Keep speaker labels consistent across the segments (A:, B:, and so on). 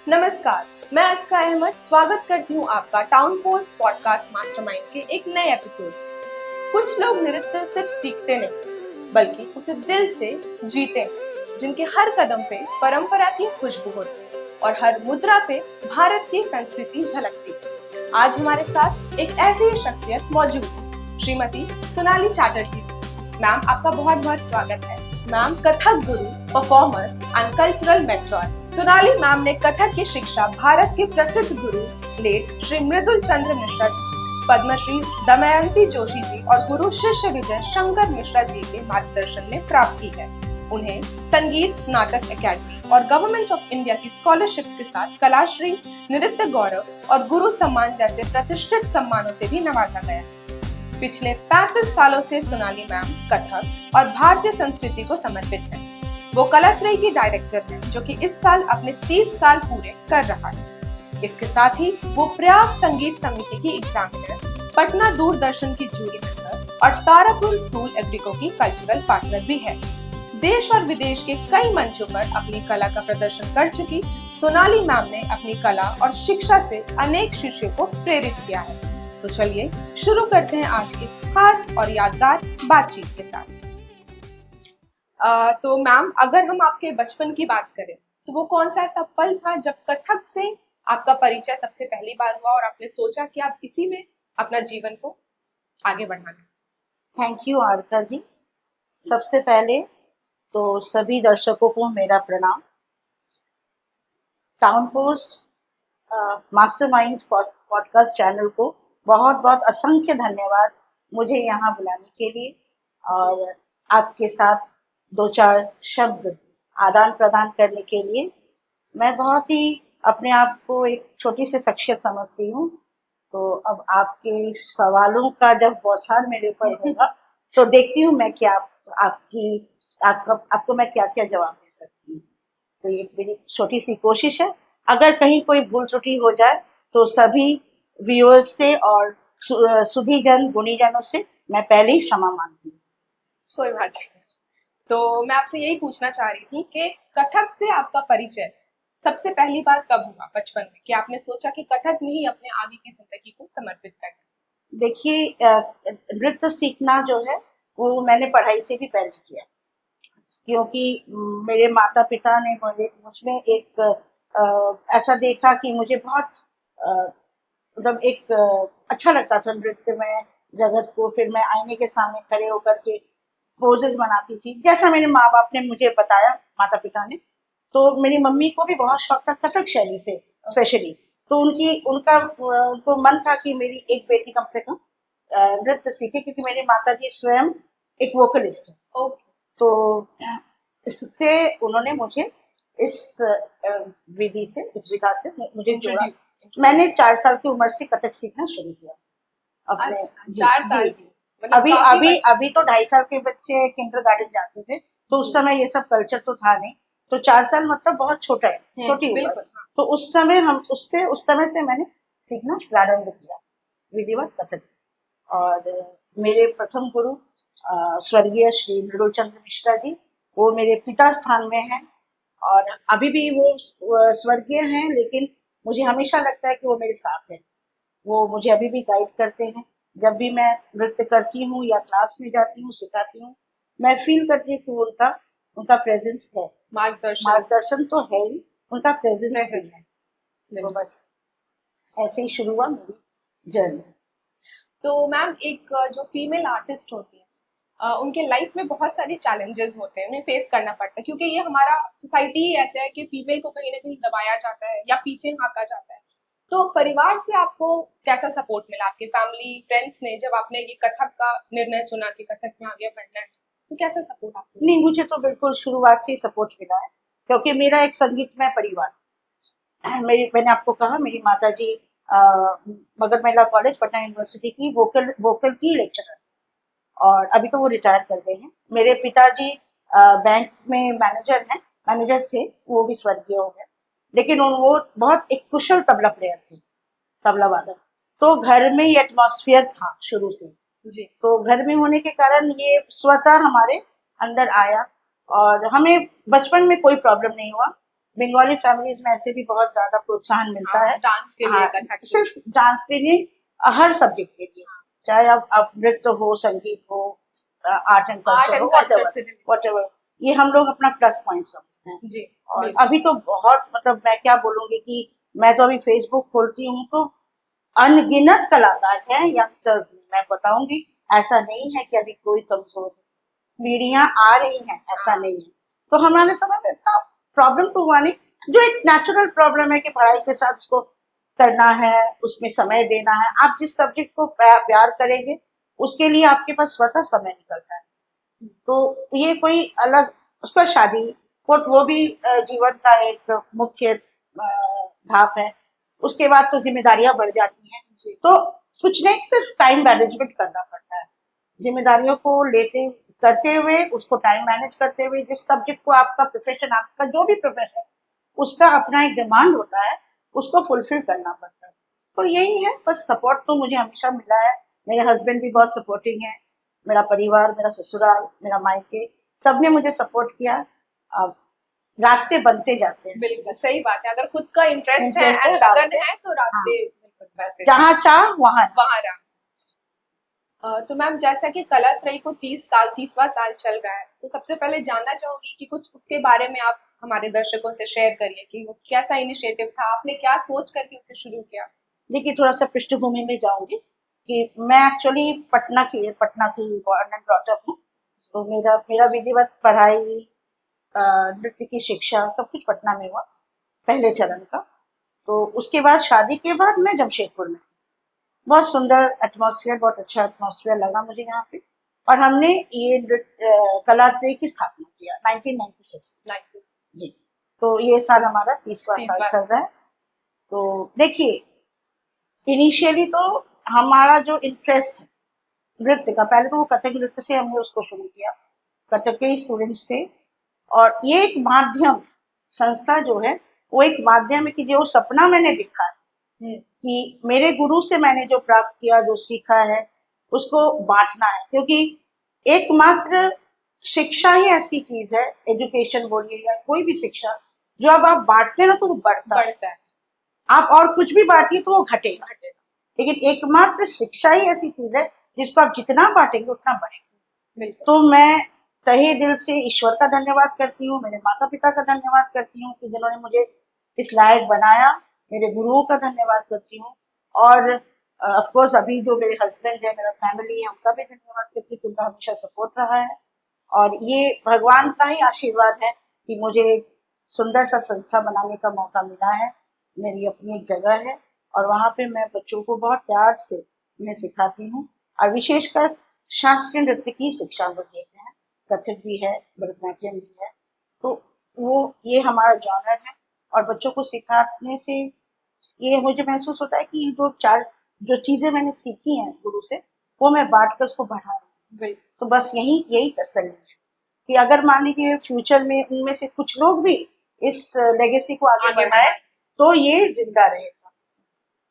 A: नमस्कार, मैं अस्का अहमद स्वागत करती हूँ आपका टाउन पोस्ट पॉडकास्ट मास्टरमाइंड के एक नए एपिसोड। कुछ लोग नृत्य सिर्फ सीखते नहीं बल्कि उसे दिल से जीते हैं, जिनके हर कदम पे परंपरा की खुशबू होती है और हर मुद्रा पे भारत की संस्कृति झलकती है। आज हमारे साथ एक ऐसी शख्सियत मौजूद है, श्रीमती सोनाली चैटर्जी। मैम, आपका बहुत बहुत स्वागत है। Ma'am Kathak Guru, performer and cultural mentor Sonali ma'am ने कथक की शिक्षा भारत के प्रसिद्ध गुरु लेट श्री मृदुल चंद्र मिश्रा जी, पद्मश्री दमयंती जोशी जी और गुरु शिष्य विजय शंकर मिश्रा जी के मार्गदर्शन में प्राप्त की है। उन्हें संगीत नाटक अकेडमी और गवर्नमेंट ऑफ इंडिया की स्कॉलरशिप के साथ कलाश्री, नृत्य गौरव और गुरु सम्मान जैसे प्रतिष्ठित सम्मानों से भी नवाजा गया है। पिछले 35 सालों से सोनाली मैम कथक और भारतीय संस्कृति को समर्पित है। वो कलात्रय की डायरेक्टर हैं, जो कि इस साल अपने 30 साल पूरे कर रहा है। इसके साथ ही वो प्रयाग संगीत समिति की एग्जामिनर, पटना दूरदर्शन की जूरी मेंबर और तारापुर स्कूल एग्रीको की कल्चरल पार्टनर भी है। देश और विदेश के कई मंचों पर अपनी कला का प्रदर्शन कर चुकी सोनाली मैम ने अपनी कला और शिक्षा से अनेक शिष्यों को प्रेरित किया है। तो चलिए शुरू करते हैं आज की खास और यादगार बातचीत के साथ। तो मैम, अगर हम आपके बचपन की बात करें तो वो कौन सा ऐसा पल था जब कथक से आपका परिचय सबसे पहली बार हुआ और आपने सोचा कि आप इसी में अपना जीवन को आगे बढ़ाना?
B: थैंक यू आरका जी। सबसे पहले तो सभी दर्शकों को मेरा प्रणाम। Town post mastermind podcast channel को बहुत बहुत असंख्य धन्यवाद मुझे यहाँ बुलाने के लिए और आपके साथ दो चार शब्द आदान प्रदान करने के लिए। मैं बहुत ही अपने आप को एक छोटी सी शख्सियत समझती हूँ, तो अब आपके सवालों का जब बौछार मेरे ऊपर होगा तो देखती हूँ मैं क्या आपको मैं क्या क्या जवाब दे सकती हूँ। तो ये मेरी छोटी सी कोशिश है। अगर कहीं कोई भूल त्रुटि हो जाए तो सभी व्यूअर्स से और सुधीजन गुणीजनों से मैं पहले ही क्षमा मांगती हूँ।
A: कोई बात नहीं। तो मैं आपसे यही पूछना चाह रही थी कि कथक से आपका परिचय सबसे पहली बार कब हुआ बचपन में, कि आपने सोचा कि कथक में ही अपने आगे की जिंदगी को समर्पित करना?
B: देखिए, नृत्य सीखना जो है वो मैंने पढ़ाई से भी पहले किया, क्योंकि मेरे माता पिता ने मुझमें एक ऐसा देखा कि मुझे बहुत मतलब एक अच्छा लगता था नृत्य में जगत को। फिर मैं आईने के सामने खड़े होकर के पोजेस बनाती थी, जैसा मेरे माँ बाप ने मुझे बताया, माता पिता ने। तो मेरी मम्मी को भी बहुत शौक था कथक शैली से स्पेशली, तो उनको मन था कि मेरी एक बेटी कम से कम नृत्य सीखे, क्योंकि मेरी माता जी स्वयं एक वोकलिस्ट है। तो इससे उन्होंने मुझे इस विधा से मुझे जोड़ा। मैंने 4 साल की उम्र से कथक सीखना शुरू किया अपने।
A: अच्छा, 4 साल
B: जी। अभी तो 2.5 साल के बच्चे किंडरगार्टन जाते थे, तो उस समय ये सब कल्चर तो था नहीं। तो 4 साल मतलब बहुत छोटा है, छोटी उम्र। तो उस समय से मैंने सीखना प्रारंभ किया विधिवत कथक। और मेरे प्रथम गुरु स्वर्गीय श्री मृदुल चंद्र मिश्रा जी, वो मेरे पिता स्थान में हैं और अभी भी वो स्वर्गीय हैं, लेकिन मुझे हमेशा लगता है कि वो मेरे साथ है। वो मुझे अभी भी गाइड करते हैं। जब भी मैं नृत्य करती हूँ या क्लास में जाती हूँ, सिखाती हूँ, मैं फील करती हूँ कि उनका प्रेजेंस है। मार्गदर्शन तो है ही, उनका प्रेजेंस भी है। तो बस ऐसे ही शुरू हुआ मेरी जर्नी।
A: तो मैम, एक जो फीमेल आर्टिस्ट होती है उनके लाइफ में बहुत सारे चैलेंजेस होते हैं, उन्हें फेस करना पड़ता है, क्योंकि ये हमारा सोसाइटी ही ऐसा है कि फीमेल को कहीं ना कहीं दबाया जाता है या पीछे हाँका जाता है। तो परिवार से आपको कैसा सपोर्ट मिला, आपके फैमिली फ्रेंड्स ने, जब आपने ये कथक का निर्णय चुना कि कथक में आगे बढ़ना है, तो कैसा सपोर्ट आपको?
B: नहीं, मुझे तो बिल्कुल शुरुआत से ही सपोर्ट मिला है, क्योंकि मेरा एक संगीतमय परिवार। मैंने आपको कहा, मेरी माता जी मगध महिला कॉलेज पटना यूनिवर्सिटी की वोकल की लेक्चरर, और अभी तो वो रिटायर कर गए हैं। मेरे पिताजी बैंक में मैनेजर थे, वो भी स्वर्गीय हो गए, लेकिन वो बहुत एक कुशल तबला प्लेयर थे, तबला वादक। तो घर में ये एटमॉस्फेयर था शुरू से जी। तो घर में होने के कारण ये स्वतः हमारे अंदर आया और हमें बचपन में कोई प्रॉब्लम नहीं हुआ। बंगाली फैमिलीज में ऐसे भी बहुत ज्यादा प्रोत्साहन मिलता है
A: डांस के लिए
B: हाँ,
A: कथक
B: सिर्फ डांस के लिए, हर सब्जेक्ट के लिए, चाहे अब नृत्य हो, संगीत हो, art and
A: art
B: culture
A: and
B: हो,
A: कल्चर से related।
B: वॉट ये हम लोग अपना प्लस पॉइंट समझते हैं।
A: जी
B: और
A: बिल्कुल।
B: अभी तो बहुत, मतलब मैं क्या बोलूंगी कि मैं तो अभी फेसबुक खोलती हूँ तो अनगिनत कलाकार हैं यंगस्टर्स में, मैं बताऊंगी। ऐसा नहीं है कि अभी कोई कमजोर है, पीढ़ियां आ रही हैं, ऐसा नहीं है। तो हमारे समय में इतना प्रॉब्लम तो हुआ नहीं, जो एक नेचुरल प्रॉब्लम है कि पढ़ाई के साथ उसको करना है, उसमें समय देना है। आप जिस सब्जेक्ट को प्यार करेंगे उसके लिए आपके पास स्वतः समय निकलता है। तो ये कोई अलग, उसका शादी वो भी जीवन का एक मुख्य धाप है। उसके बाद तो जिम्मेदारियां बढ़ जाती हैं,
A: जी
B: तो कुछ नहीं, सिर्फ टाइम मैनेजमेंट करना पड़ता है। जिम्मेदारियों को लेते करते हुए, उसको टाइम मैनेज करते हुए, जिस सब्जेक्ट को आपका प्रोफेशन, आपका जो भी प्रोफेशन, उसका अपना एक डिमांड होता है, उसको फुलफिल करना पड़ता है। तो यही है बस। सपोर्ट तो मुझे हमेशा मिला है, मेरे हस्बैंड भी बहुत सपोर्टिंग है, मेरा परिवार, मेरा ससुराल, मेरा मायके, सबने मुझे सपोर्ट किया। अब रास्ते बनते जाते हैं।
A: बिल्कुल सही बात है। अगर खुद का इंटरेस्ट है
B: इंटरेस्ट है,
A: एंड लगन
B: रास्ते,
A: है तो
B: हाँ,
A: रास्ते बिल्कुल वैसे
B: जहाँ चाह वहाँ राह।
A: वहां रहा। तो मैम जैसा कि कला त्रयी को 30वां साल चल रहा है, तो सबसे पहले जानना चाहूंगी कि कुछ उसके बारे में आप हमारे दर्शकों से शेयर करिए कि वो कैसा इनिशिएटिव था, आपने क्या सोच करके उसे शुरू किया।
B: देखिए, थोड़ा सा पृष्ठभूमि में जाऊंगी कि मैं एक्चुअली पटना की बॉर्न एंड ब्रॉट अप हूँ। तो मेरा मेरा विधिवत पढ़ाई, नृत्य की शिक्षा, सब कुछ पटना में हुआ, पहले चरण का। तो उसके बाद, शादी के बाद मैं जमशेदपुर में, बहुत सुंदर एटमॉस्फेयर, बहुत अच्छा एटमॉस्फेयर लगा मुझे यहाँ पे। और हमने ये कलात्रय की स्थापना किया 1996।
A: 90
B: जी। तो ये साल हमारा 30वां साल
A: 30वां।
B: चल रहा है। तो देखिए, इनिशियली तो हमारा जो इंटरेस्ट है नृत्य का, पहले तो वो कथक नृत्य से हमने उसको शुरू किया, कथक के ही स्टूडेंट्स थे। और ये एक माध्यम, संस्था जो है वो एक माध्यम है कि जो सपना मैंने देखा है कि मेरे गुरु से मैंने जो प्राप्त किया, जो सीखा है, उसको बांटना है। क्योंकि एकमात्र शिक्षा ही ऐसी चीज है, एजुकेशन बोलिए या कोई भी शिक्षा, जो अब आप बांटते हैं ना तो वो बढ़ता है।
A: बढ़ता है।
B: आप और कुछ भी बांटिए तो वो घटेगा, लेकिन एकमात्र शिक्षा ही ऐसी चीज है जिसको आप जितना बांटेंगे उतना बढ़ेगा।
A: बिल्कुल
B: तो मैं तहे दिल से ईश्वर का धन्यवाद करती हूँ, मेरे माता पिता का धन्यवाद करती हूँ कि जिन्होंने मुझे इस लायक बनाया, मेरे गुरुओं का धन्यवाद करती हूँ। और ऑफ कोर्स अभी जो मेरे हस्बैंड है, मेरा फैमिली है, उनका भी धन्यवाद करती हूँ, उनका हमेशा सपोर्ट रहा है। और ये भगवान का ही आशीर्वाद है कि मुझे एक सुंदर सा संस्था बनाने का मौका मिला है। मेरी अपनी एक जगह है और वहाँ पे मैं बच्चों को बहुत प्यार से मैं सिखाती हूँ, और विशेषकर शास्त्रीय नृत्य की शिक्षा हम लोग देते हैं। कथक भी है, भरतनाट्यम भी है। तो वो ये हमारा जॉनर है। और बच्चों को सिखाने से ये मुझे महसूस होता है कि ये जो चीजें मैंने सीखी हैं गुरु से, वो मैं बांट कर उसको बढ़ा रही हूँ।
A: बिल्कुल
B: तो बस यही तसल्ली है कि अगर मान लीजिए फ्यूचर में उनमें से कुछ लोग भी इस लेगेसी को आगे
A: आगे
B: बढ़ाए तो ये जिंदा रहेगा।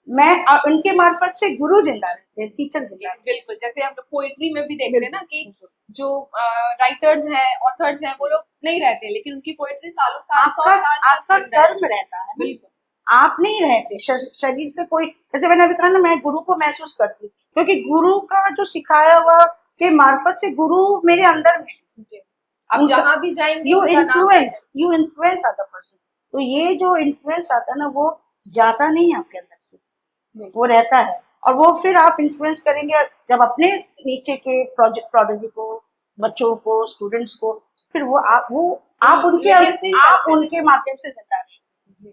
B: मैं उनके मार्फत से गुरु जिंदा रहते हैं, टीचर जिंदा रहते
A: बिल्कुल। जैसे हम लोग पोइट्री में भी
B: हैं।
A: देखते हैं ना कि जो राइटर्स हैं, ऑथर्स हैं, वो लोग नहीं रहते, लेकिन उनकी पोइट्री सालों साल 100 साल तक
B: आपका
A: जिंदा है।
B: कर्म रहता है ना।
A: बिल्कुल
B: आप नहीं रहते शरीर से कोई, जैसे मैंने अभी कहा ना, मैं गुरु को महसूस करती हूँ क्योंकि गुरु का जो सिखाया हुआ के मार्फत से गुरु मेरे अंदर में है।
A: जी। आप जहाँ भी जाएंगे
B: यू
A: उनका नाम
B: इन्फ्लुएंस अदर पर्सन। तो ये जो इन्फ्लुएंस आता है ना, वो जाता नहीं है आपके अंदर से, वो रहता है। और वो फिर आप इन्फ्लुएंस करेंगे जब अपने नीचे के प्रोडोजी को, बच्चों को, स्टूडेंट्स को, फिर आप उनके माध्यम से जिंदा रहेंगे।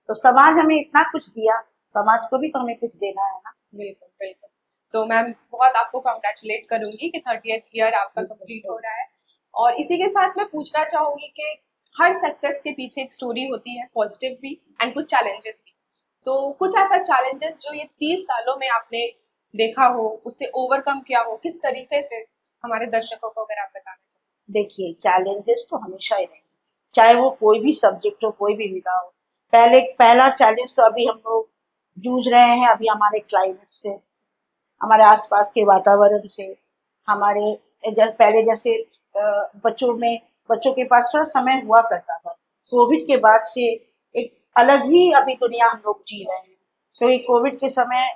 B: तो समाज हमें इतना कुछ दिया, समाज को भी तो हमें कुछ देना है ना।
A: बिल्कुल बिल्कुल। तो मैम बहुत आपको कॉन्ग्रेचुलेट करूंगी कि 30th ईयर आपका कंप्लीट हो रहा है। और इसी के साथ मैं पूछना चाहूंगी कि हर सक्सेस के पीछे एक स्टोरी होती है, पॉजिटिव भी एंड कुछ चैलेंजेस भी। तो कुछ ऐसा चैलेंजेस जो ये 30 सालों में आपने देखा हो, उससे ओवरकम किया हो, किस तरीके से, हमारे दर्शकों को अगर आप बताना चाहें।
B: देखिए, चैलेंजेस तो हमेशा ही रहेंगे, चाहे वो कोई भी सब्जेक्ट हो, कोई भी विधा हो। पहला चैलेंज तो अभी हम लोग जूझ रहे हैं, अभी हमारे क्लाइमेट से, हमारे आसपास के वातावरण से, पहले जैसे बच्चों के पास थोड़ा समय हुआ करता था, कोविड के बाद से एक अलग ही अभी दुनिया हम लोग जी रहे हैं। क्योंकि कोविड के समय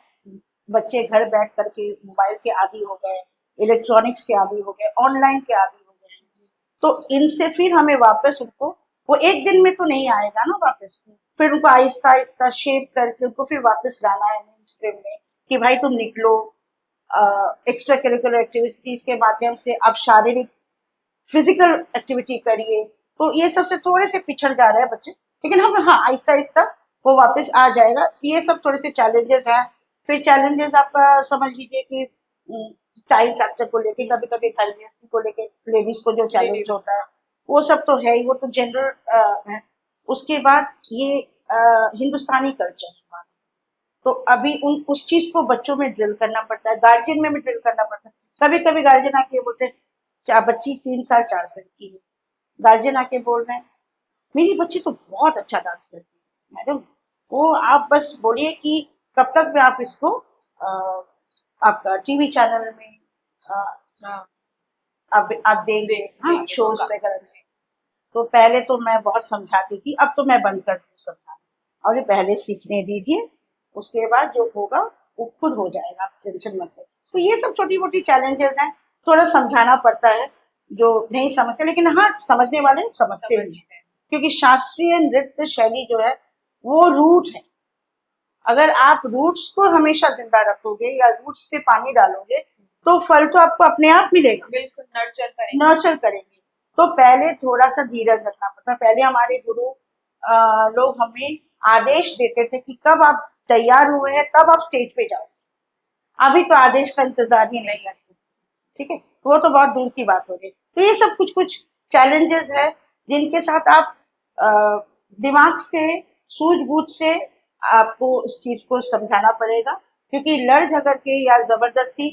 B: बच्चे घर बैठ करके मोबाइल के आदी हो गए, इलेक्ट्रॉनिक्स के आदी हो गए, ऑनलाइन के आदी हो गए। तो इनसे फिर हमें वापस उनको, वो एक दिन में तो नहीं आएगा ना वापस, फिर उनको आहिस्ता आहिस्ता शेप करके उनको फिर वापस लाना है मेन स्ट्रीम में, कि भाई तुम निकलो, एक्स्ट्रा करिकुलर एक्टिविटीज के माध्यम से आप शारीरिक फिजिकल एक्टिविटी करिए। तो ये सबसे थोड़े से पिछड़ जा रहे हैं बच्चे, लेकिन हम हाँ आहिस्ता आहिस्ता वो वापस आ जाएगा। ये सब थोड़े से चैलेंजेस हैं। फिर चैलेंजेस आपका समझ लीजिए कि चाइल्ड फैक्टर को लेके, कभी कभी घर गृहस्थी को लेके लेडीज को जो चैलेंज
A: Ladies.
B: होता है वो सब तो है ही, वो तो जनरल है। उसके बाद ये हिंदुस्तानी कल्चर है हमारा। तो अभी उस चीज को बच्चों में ड्रिल करना पड़ता है, गार्जियन में भी ड्रिल करना पड़ता है। कभी कभी गार्जियन आके ये बोलते हैं, बच्ची 3 साल 4 साल की है, गार्जियन आके बोल रहे हैं मेरी बच्ची तो बहुत अच्छा डांस करती है मैडम, वो आप बस बोलिए कि कब तक में आप इसको आपका टीवी चैनल में
A: हाँ,
B: आप देंगे, हाँ
A: देंगे
B: शोज
A: होगा।
B: वगैरह। तो पहले तो मैं बहुत समझाती थी, अब तो मैं बंद कर दूँ समझाना, और ये पहले सीखने दीजिए, उसके बाद जो होगा वो खुद हो जाएगा, आप टेंशन मत लो। तो ये सब छोटी मोटी चैलेंजेस हैं, थोड़ा समझाना पड़ता है जो नहीं समझते, लेकिन हाँ समझने वाले समझते भी हैं। क्योंकि शास्त्रीय नृत्य शैली जो है वो रूट है। अगर आप रूट्स को हमेशा जिंदा रखोगे या रूट्स पे पानी डालोगे तो फल तो आपको अपने आप मिलेगा,
A: बिल्कुल नर्चर करेंगे।
B: नर्चर करेंगे। तो पहले थोड़ा सा धीरज रखना पड़ता। पहले हमारे गुरु लोग हमें आदेश देते थे कि कब आप तैयार हुए हैं तब आप स्टेज पे जाओ। अभी तो आदेश का इंतजार ही नहीं करते, ठीक है, वो तो बहुत दूर की बात हो गई। तो ये सब कुछ कुछ चैलेंजेस है जिनके साथ आप दिमाग से, सूझबूझ से आपको इस चीज को समझाना पड़ेगा। क्योंकि लड़ झगड़ के या जबरदस्ती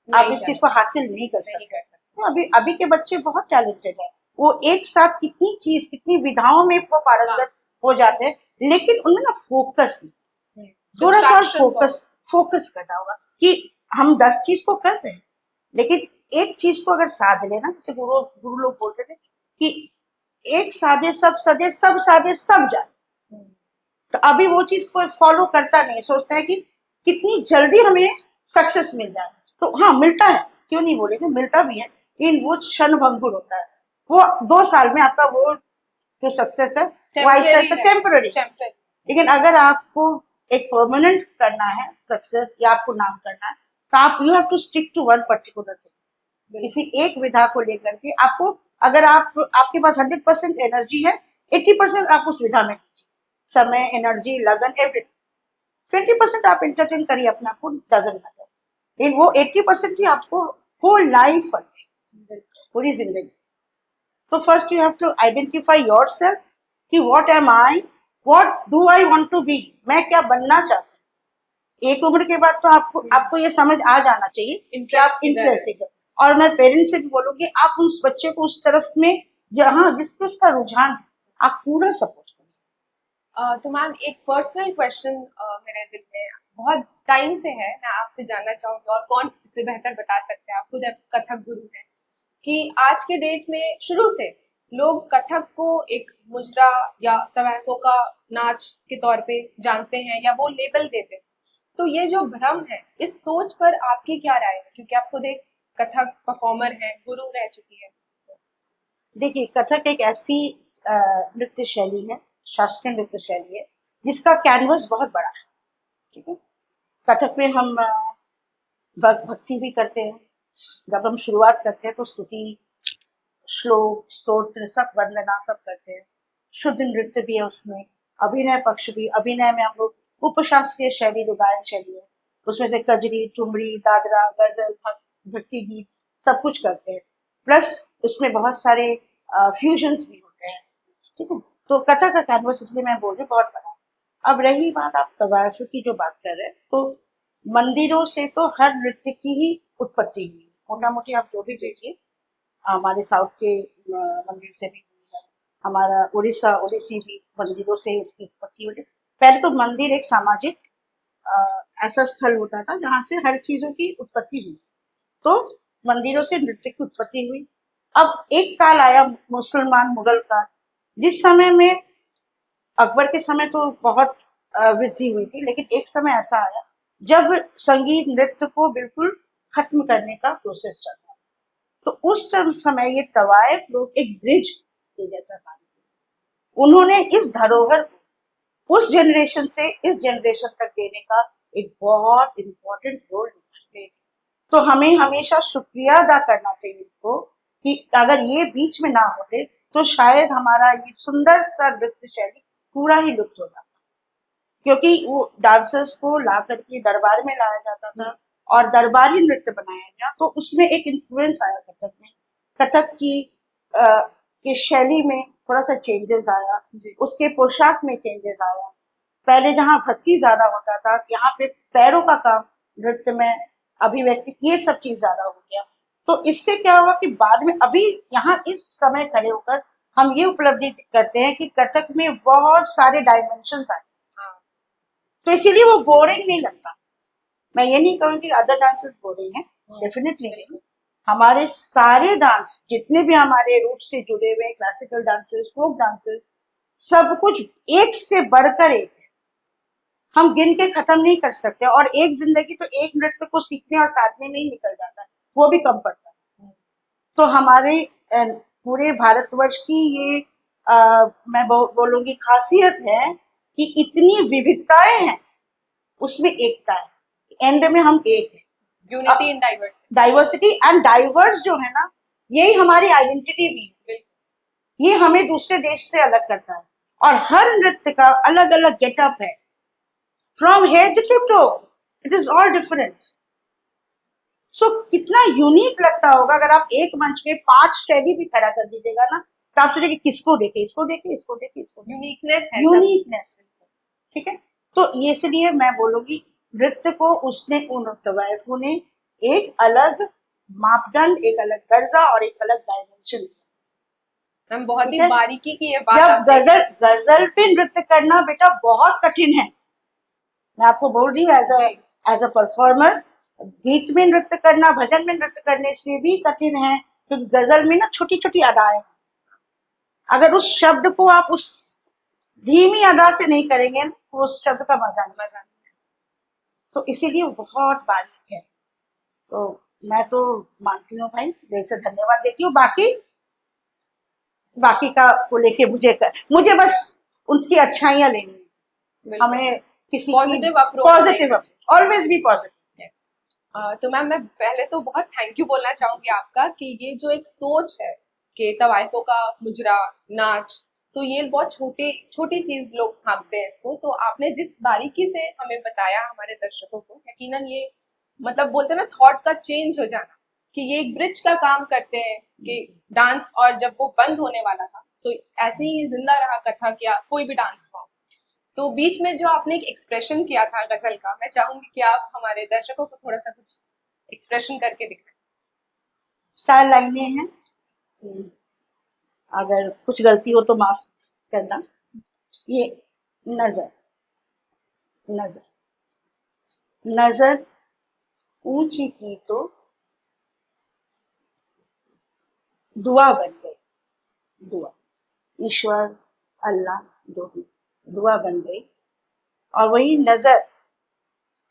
B: आप
A: नहीं
B: इस चीज को हासिल नहीं कर
A: नहीं
B: सकते।
A: कर सकते।
B: तो अभी अभी के बच्चे बहुत टैलेंटेड है, वो एक साथ कितनी चीज, कितनी विधाओं में वो पारंगत हो जाते हैं, लेकिन उनमें ना फोकस नहीं, थोड़ा सा
A: Distraction
B: फोकस करना होगा कि हम 10 चीज को कर रहे हैं, लेकिन एक चीज को अगर साध लेना, जैसे गुरु गुरु लोग बोलते थे कि एक साधे सब सदे, सब साधे सब जाने। तो अभी वो चीज कोई फॉलो करता नहीं, सोचता है कि कितनी जल्दी हमें सक्सेस मिल जाए। तो हाँ मिलता है, क्यों नहीं बोलेंगे, मिलता भी है, लेकिन वो क्षण भंगुर होता है। वो 2 साल में आपका वो जो सक्सेस है वो आहिस्ता आहिस्ता टेम्पररी। लेकिन अगर आपको एक परमानेंट करना है सक्सेस या आपको नाम करना है, तो आप you have to stick to one particular thing. किसी एक विधा को लेकर के आपको, अगर आपके पास 100% एनर्जी है, 80% आप उस विधा में दीजिए, समय, एनर्जी, लगन, एवरीथिंग। 20% आप एंटरटेन करिए अपने आप को, डजंट मैटर, लेकिन वो 80% ही आपको होल लाइफ पूरी जिंदगी। तो first you have to identify yourself कि what am I, what do I want to be, मैं क्या बनना चाहती हूँ। एक उम्र के बाद तो आपको ये समझ आ जाना चाहिए कि आप इंटरेस्टेड है। और मैं पेरेंट्स से भी बोलूंगी, आप उस बच्चे को उस तरफ में जहाँ जिसपे उसका रुझान है आप पूरा सपोर्ट करें।
A: तो मैम एक पर्सनल क्वेश्चन मेरे दिल में बहुत टाइम से है, मैं आपसे जानना चाहूंगी, और कौन इससे बेहतर बता सकते हैं, आप खुद कथक गुरु हैं, कि आज के डेट में शुरू से लोग कथक को एक मुजरा या तवायफों का नाच के तौर पे जानते हैं या वो लेबल देते हैं। तो ये जो भ्रम है, इस सोच पर आपकी क्या राय है, क्योंकि आप खुद एक कथक परफॉर्मर हैं, गुरु रह चुकी है।
B: देखिए, कथक एक ऐसी नृत्य शैली है, शास्त्रीय नृत्य शैली है, जिसका कैनवस बहुत बड़ा है, ठीक है। कथक में हम भक्ति भी करते हैं। जब हम शुरुआत करते हैं तो स्तुति, श्लोक, स्तोत्र, सब वंदना सब करते हैं। शुद्ध नृत्य भी है उसमें, अभिनय पक्ष भी। अभिनय में हम लोग उपशास्त्रीय शैली जो गायन शैली है, उसमें से कजरी, ठुमरी, दादरा, गजल, भक्ति गीत सब कुछ करते हैं। प्लस उसमें बहुत सारे फ्यूजन्स भी होते हैं, ठीक है। तो कथक का कैनवस इसलिए मैं बोल रही हूँ बहुत बड़ा है। अब रही बात आप तवायफ की जो बात कर रहे हैं, तो मंदिरों से तो हर नृत्य की ही उत्पत्ति हुई, मोटा मोटी आप जो भी देखिए, हमारे साउथ के मंदिर से भी हुई है, हमारा उड़ीसा ओडिसी भी मंदिरों से उसकी उत्पत्ति हुई। पहले तो मंदिर एक सामाजिक ऐसा स्थल होता था जहाँ से हर चीजों की उत्पत्ति हुई, तो मंदिरों से नृत्य की उत्पत्ति हुई। अब एक काल आया मुसलमान मुगल का, जिस समय में अकबर के समय तो बहुत वृद्धि हुई थी, लेकिन एक समय ऐसा आया जब संगीत नृत्य को बिल्कुल खत्म करने का प्रोसेस चल रहा। तो उस समय ये तवाइफ लोग एक ब्रिज के जैसा काम किया। उन्होंने इस धरोहर को उस जनरेशन से इस जनरेशन तक देने का एक बहुत इम्पोर्टेंट रोल निभाया। तो हमें हमेशा शुक्रिया अदा करना चाहिए इनको कि अगर ये बीच में ना होते तो शायद हमारा ये सुंदर सा नृत्य शैली पूरा ही लुप्त हो जाता, क्योंकि वो डांसर्स को ला करके दरबार में लाया जाता था और दरबारी नृत्य बनाया गया। तो उसमें एक इन्फ्लुएंस आया कथक में, कथक की शैली में थोड़ा सा चेंजेस आया, उसके पोशाक में चेंजेस आया। पहले जहाँ भक्ति ज्यादा होता था, यहाँ पे पैरों का काम नृत्य में, अभिव्यक्ति, ये सब चीज ज्यादा हो गया। तो इससे क्या हुआ कि बाद में अभी यहाँ इस समय खड़े होकर हम ये उपलब्धि करते हैं कि कथक में बहुत सारे डायमेंशन आए। तो इसीलिए वो बोरिंग नहीं लगता। मैं ये नहीं कहूँगी अदर डांसेस बोरिंग है, डेफिनेटली नहीं। हमारे सारे डांस जितने भी हमारे रूट से जुड़े हुए क्लासिकल डांसेस, फोक डांसेस, सब कुछ एक से बढ़कर एक है। हम गिन के खत्म नहीं कर सकते, और एक जिंदगी तो एक नृत्य को सीखने और साधने में ही निकल जाता है, वो भी कम पड़ता है। तो हमारे पूरे भारतवर्ष की ये मैं बोलूंगी खासियत है कि इतनी विविधताएं हैं, उसमें एकता है। एंड में हम एक है,
A: unity in diversity.
B: Diversity and diverse जो है ना, यही हमारी आइडेंटिटी भी है। ये हमें दूसरे देश से अलग करता है, और हर नृत्य का अलग अलग गेटअप है, from head to toe, it is all different. So कितना यूनिक लगता होगा अगर आप एक मंच में 5 शैली भी खड़ा कर दीजिएगा ना, तो आप सोचेंगे किसको देखे, इसको देखे, इसको देखे, इसको देखे।
A: यूनिकनेस है,
B: यूनिकनेस, ठीक है। तो ये इसलिए मैं बोलूंगी नृत्य को उसने उन तवाइफों ने एक अलग मापदंड, एक अलग दर्जा और एक अलग डायमेंशन दिया।
A: हम बहुत ही बारीकी की ये बात
B: जब गजल पे नृत्य करना बेटा बहुत कठिन है, मैं आपको बोल रही हूँ एज अ परफॉर्मर। गीत में नृत्य करना, भजन में नृत्य करने से भी कठिन है, क्योंकि गजल में ना छोटी छोटी अदाएं, अगर उस शब्द को आप उस धीमी अदा से नहीं करेंगे तो उस शब्द का मजा नहीं। तो इसीलिए बहुत बारीक है। तो मैं तो मानती हूँ भाई, दिल से धन्यवाद देती हूँ। बाकी का को लेके मुझे बस उनकी अच्छाइयां लेनी है। हमें किसी पॉजिटिव, ऑलवेज बी पॉजिटिव।
A: तो मैम, मैं पहले तो बहुत थैंक यू बोलना चाहूंगी आपका कि ये जो एक सोच है कि तवाइफों का मुजरा नाच, तो ये बहुत छोटी चीज लोग भागते हैं इसको, तो आपने जिस बारीकी से हमें बताया हमारे दर्शकों को, यकीनन ये मतलब बोलते हैं ना थॉट का चेंज हो जाना, कि ये एक ब्रिज का काम करते हैं कि डांस, और जब वो बंद होने वाला था तो ऐसे ही जिंदा रहा कथक या कोई भी डांस फॉर्म। तो बीच में जो आपने एक एक्सप्रेशन किया था गजल का, मैं चाहूंगी कि आप हमारे दर्शकों को थोड़ा सा कुछ एक्सप्रेशन करके दिखाएं।
B: 4 लाइनें हैं, अगर कुछ गलती हो तो माफ करना। ये नजर नजर नजर ऊंची की तो दुआ बन गई, दुआ, ईश्वर अल्लाह जो भी, दुआ बन गई। और वही नजर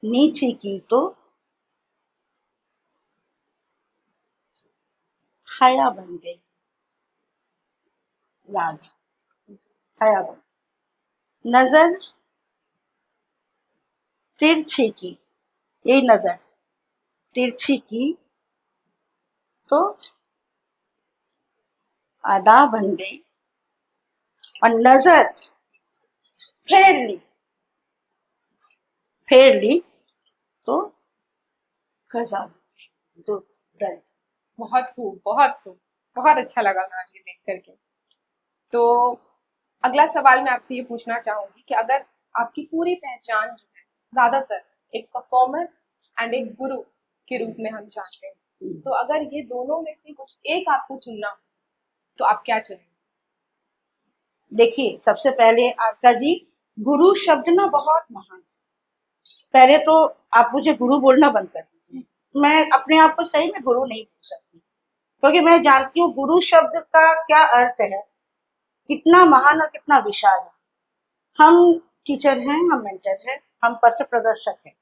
B: नीची की तो हया बन गई, लाज, हया बन। नजर तिरछी की, यही नजर तिरछी की तो अदा बन गई, और नजर फेर ली तो खजा, तो दर्द।
A: बहुत खूब, बहुत खूब, बहुत अच्छा लगा मैं ये देख करके। तो अगला सवाल मैं आपसे ये पूछना चाहूंगी कि अगर आपकी पूरी पहचान जो है ज्यादातर एक परफॉर्मर एंड एक गुरु के रूप में हम जानते हैं, तो अगर ये दोनों में से कुछ एक आपको चुनना हो तो आप क्या चुनेंगे?
B: देखिए, सबसे पहले आपका जी, गुरु शब्द ना बहुत महान। पहले तो आप मुझे गुरु बोलना बंद कर दीजिए। मैं अपने आप को सही में गुरु नहीं बोल सकती, क्योंकि मैं जानती हूँ गुरु शब्द का क्या अर्थ है, कितना महान और कितना विशाल है। हम टीचर हैं, हम मेंटर हैं, हम पथ प्रदर्शक हैं।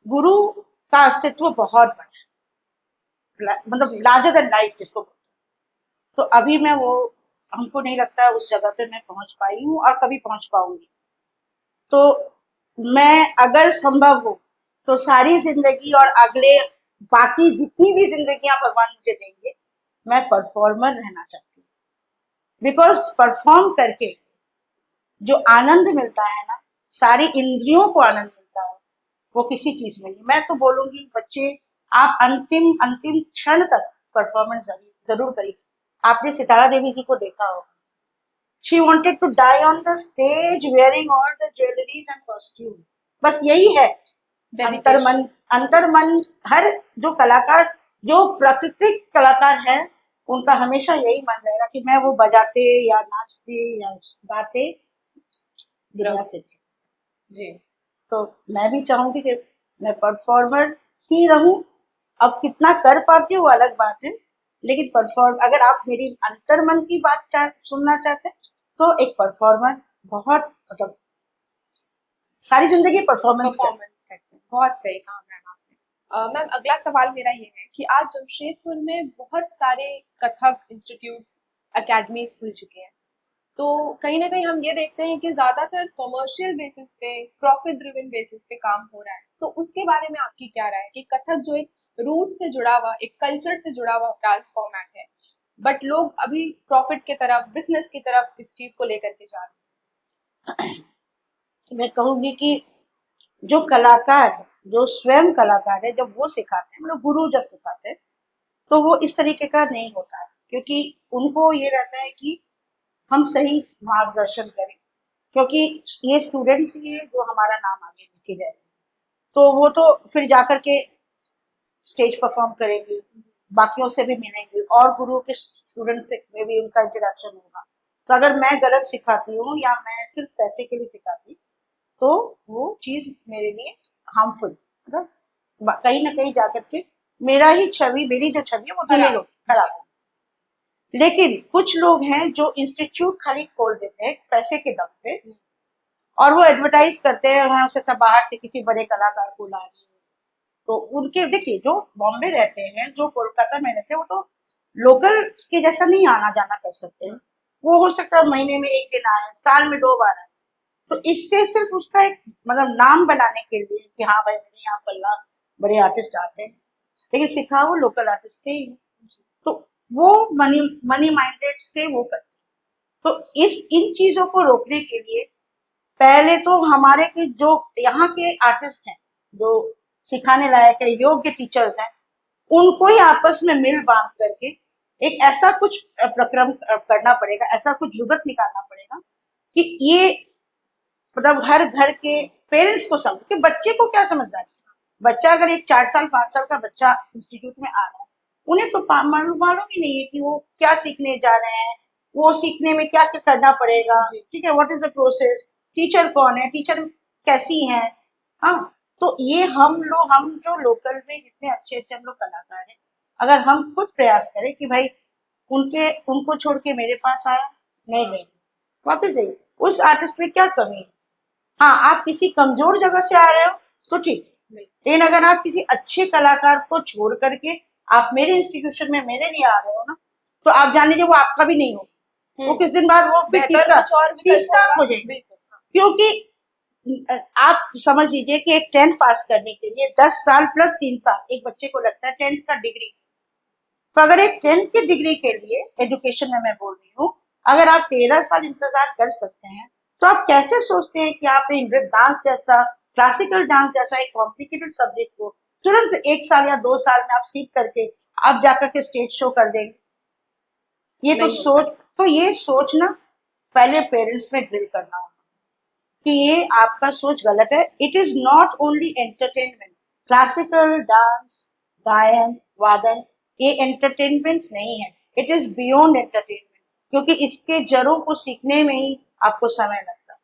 B: गुरु का अस्तित्व बहुत बड़ा है, मतलब
A: जी।
B: लार्जर देन लाइफ जिसको बोलते हैं। तो अभी मैं वो, हमको नहीं लगता है उस जगह पे मैं पहुंच पाई हूँ और कभी पहुंच पाऊंगी। तो मैं अगर संभव हो तो सारी जिंदगी और अगले बाकी जितनी भी जिंदगियां भगवान मुझे देंगे, मैं परफॉर्मर रहना चाहती हूँ। बिकॉज परफॉर्म करके जो आनंद मिलता है ना, सारी इंद्रियों को आनंद मिलता है, वो किसी चीज में नहीं। मैं तो बोलूंगी बच्चे, आप अंतिम अंतिम क्षण तक परफॉर्मेंस जरूर करिए। आपने सितारा देवी जी को देखा होगा, she wanted to die on the stage wearing all the jewelries and costume। बस यही है अंतर मन। अंतर मन हर जो कलाकार, जो प्राकृतिक कलाकार है, उनका हमेशा यही मन रहेगा कि मैं वो बजाते या नाचते या गाते दुनिया से।
A: जी।
B: तो मैं भी चाहूंगी कि मैं परफॉर्मर ही रहूं। अब कितना कर पाती हूँ वो अलग बात है, लेकिन परफॉर्म, अगर आप मेरी अंतर मन की बात सुनना चाहते हैं तो एक परफॉर्मर बहुत, मतलब सारी जिंदगी परफॉर्मेंस कर।
A: परफॉर्मेंस करते हैं, बहुत सही कहा मैम आपने। मैम अगला सवाल मेरा ये है कि आज जमशेदपुर में बहुत सारे कथक इंस्टीट्यूट्स, एकेडमीज खुल चुके हैं, तो कहीं ना कहीं हम ये देखते हैं कि ज्यादातर कमर्शियल बेसिस पे, प्रॉफिट ड्रिवन बेसिस पे काम हो रहा है। तो उसके बारे में आपकी क्या राय है कि कथक जो एक रूट से जुड़ा हुआ, एक कल्चर से जुड़ा हुआ डांस फॉर्मेट है, बट लोग अभी प्रॉफिट की तरफ, बिजनेस की तरफ इस चीज को लेकर के जा रहे हैं?
B: मैं कहूंगी कि जो कलाकार है, जो स्वयं कलाकार है, जब वो सिखाते हैं, मतलब गुरु जब सिखाते हैं, तो वो इस तरीके का नहीं होता है, क्योंकि उनको ये रहता है कि हम सही मार्गदर्शन करें, क्योंकि ये स्टूडेंट्स ही है जो हमारा नाम आगे लेके जाए। तो वो तो फिर जाकर के स्टेज परफॉर्म करेंगे, बाकियों से भी मिलेंगे और गुरु के स्टूडेंट से में भी उनका इंटरेक्शन होगा। तो अगर मैं गलत सिखाती हूँ या मैं सिर्फ पैसे के लिए सिखाती, तो वो चीज मेरे लिए हार्मफुल, मतलब कहीं ना कहीं जाकर के मेरा ही छवि, मेरी जो छवि है वो धुले लोग खराब हो। लेकिन कुछ लोग हैं जो इंस्टीट्यूट खाली खोल देते हैं पैसे के दम पे, और वो एडवर्टाइज करते हैं, हो सकता बाहर से किसी बड़े कलाकार को ला रही है। तो उनके देखिए, जो बॉम्बे रहते हैं, जो कोलकाता में रहते हैं, वो तो लोकल के जैसा नहीं आना जाना कर सकते हैं। वो हो सकता है महीने में एक दिन आए, साल में 2 बार आए। तो इससे सिर्फ उसका एक, मतलब नाम बनाने के लिए कि हाँ भाई मेरे यहाँ पल्ला बड़े आर्टिस्ट आते हैं, लेकिन सिखा वो लोकल आर्टिस्ट से ही। तो वो मनी मनी माइंडेड से वो करते हैं। तो इन चीजों को रोकने के लिए पहले तो हमारे के जो यहाँ के आर्टिस्ट हैं, जो सिखाने लायक है, योग्य टीचर्स हैं, उनको ही आपस में मिल बांध करके एक ऐसा कुछ प्रक्रम करना पड़ेगा, ऐसा कुछ जुगत निकालना पड़ेगा कि ये, मतलब हर घर के पेरेंट्स को समझ कि बच्चे को क्या समझदारी है। बच्चा अगर एक 4 साल 5 साल का बच्चा इंस्टीट्यूट में आ रहा है, उन्हें तो मालूम ही नहीं है कि वो क्या सीखने जा रहे हैं, वो सीखने में क्या क्या करना पड़ेगा, ठीक है, what is the process, teacher कौन है, टीचर कैसी है। हाँ, तो ये हम जो लोकल में जितने अच्छे अच्छे हम लोग कलाकार हैं, अगर हम खुद प्रयास करें कि भाई उनको छोड़ के मेरे पास आया, नहीं नहीं, वापस जाइए, उस आर्टिस्ट में क्या कमी है। हाँ, आप किसी कमजोर जगह से आ रहे हो तो ठीक है, लेकिन अगर आप किसी अच्छे कलाकार को छोड़ करके आप मेरे इंस्टीट्यूशन में मेरे लिए आ रहे हो ना, तो आप जान लीजिए वो आपका भी नहीं हो। वो किस दिन बाद वो फिर तीसरा हो जाएगा। क्योंकि आप समझ लीजिए कि एक 10th पास करने के लिए 10 साल प्लस 3 साल एक बच्चे को लगता है 10th का डिग्री। तो अगर एक 10th की डिग्री के लिए एजुकेशन में मैं बोल रही हूँ, अगर आप 13 साल इंतजार कर सकते हैं, तो आप कैसे सोचते हैं कि आप नृत्य डांस जैसा, क्लासिकल डांस जैसा एक कॉम्प्लिकेटेड सब्जेक्ट को तुरंत 1 साल या 2 साल में आप सीख करके आप जाकर के स्टेज शो कर देंगे। ये तो ये सोचना पहले पेरेंट्स में ड्रिल करना होगा कि ये आपका सोच गलत है। It is not only entertainment. Classical dance, गायन, वादन, ये एंटरटेनमेंट नहीं है, इट इज बियॉन्ड एंटरटेनमेंट, क्योंकि इसके जड़ों को सीखने में ही आपको समय लगता है।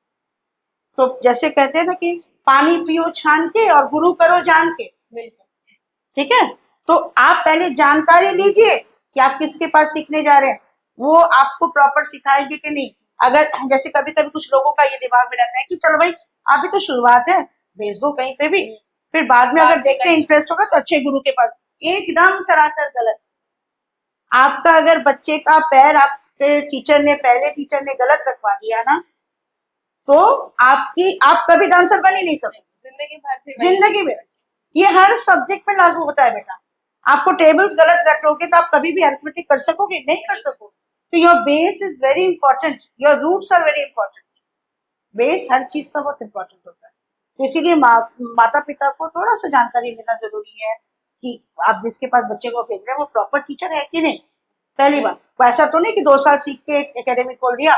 B: तो जैसे कहते हैं ना कि पानी पियो छान के और गुरु करो जान के, ठीक है। तो आप पहले जानकारी लीजिए कि आप किसके पास सीखने जा रहे हैं, वो आपको प्रॉपर सिखाएंगे कि नहीं। अगर जैसे कभी कभी कुछ लोगों का ये दिमाग में रहता है कि चलो भाई अभी तो शुरुआत है, भेज दो कहीं पे भी, फिर बाद में अगर देखते हैं इंटरेस्ट होगा तो अच्छे गुरु के पास। एकदम सरासर गलत। आपका अगर बच्चे का पैर आपके पहले टीचर ने गलत रखवा दिया ना, तो आप कभी डांसर बन ही नहीं सकते
A: जिंदगी भर। फिर
B: जिंदगी में। ये हर सब्जेक्ट में लागू होता है बेटा। आपको टेबल्स गलत रखोगे तो आप कभी भी अरिथमेटिक कर सकोगे? नहीं कर सकोगे। तो your base is very important, your roots are very important. Base हर चीज का बहुत इंपॉर्टेंट होता है। तो इसीलिए माता पिता को थोड़ा सा जानकारी लेना जरूरी है कि आप जिसके पास बच्चे को भेज रहे हैं वो प्रॉपर टीचर है कि नहीं। पहली बात, ऐसा तो नहीं कि 2 साल सीख के एकेडमी खोल दिया।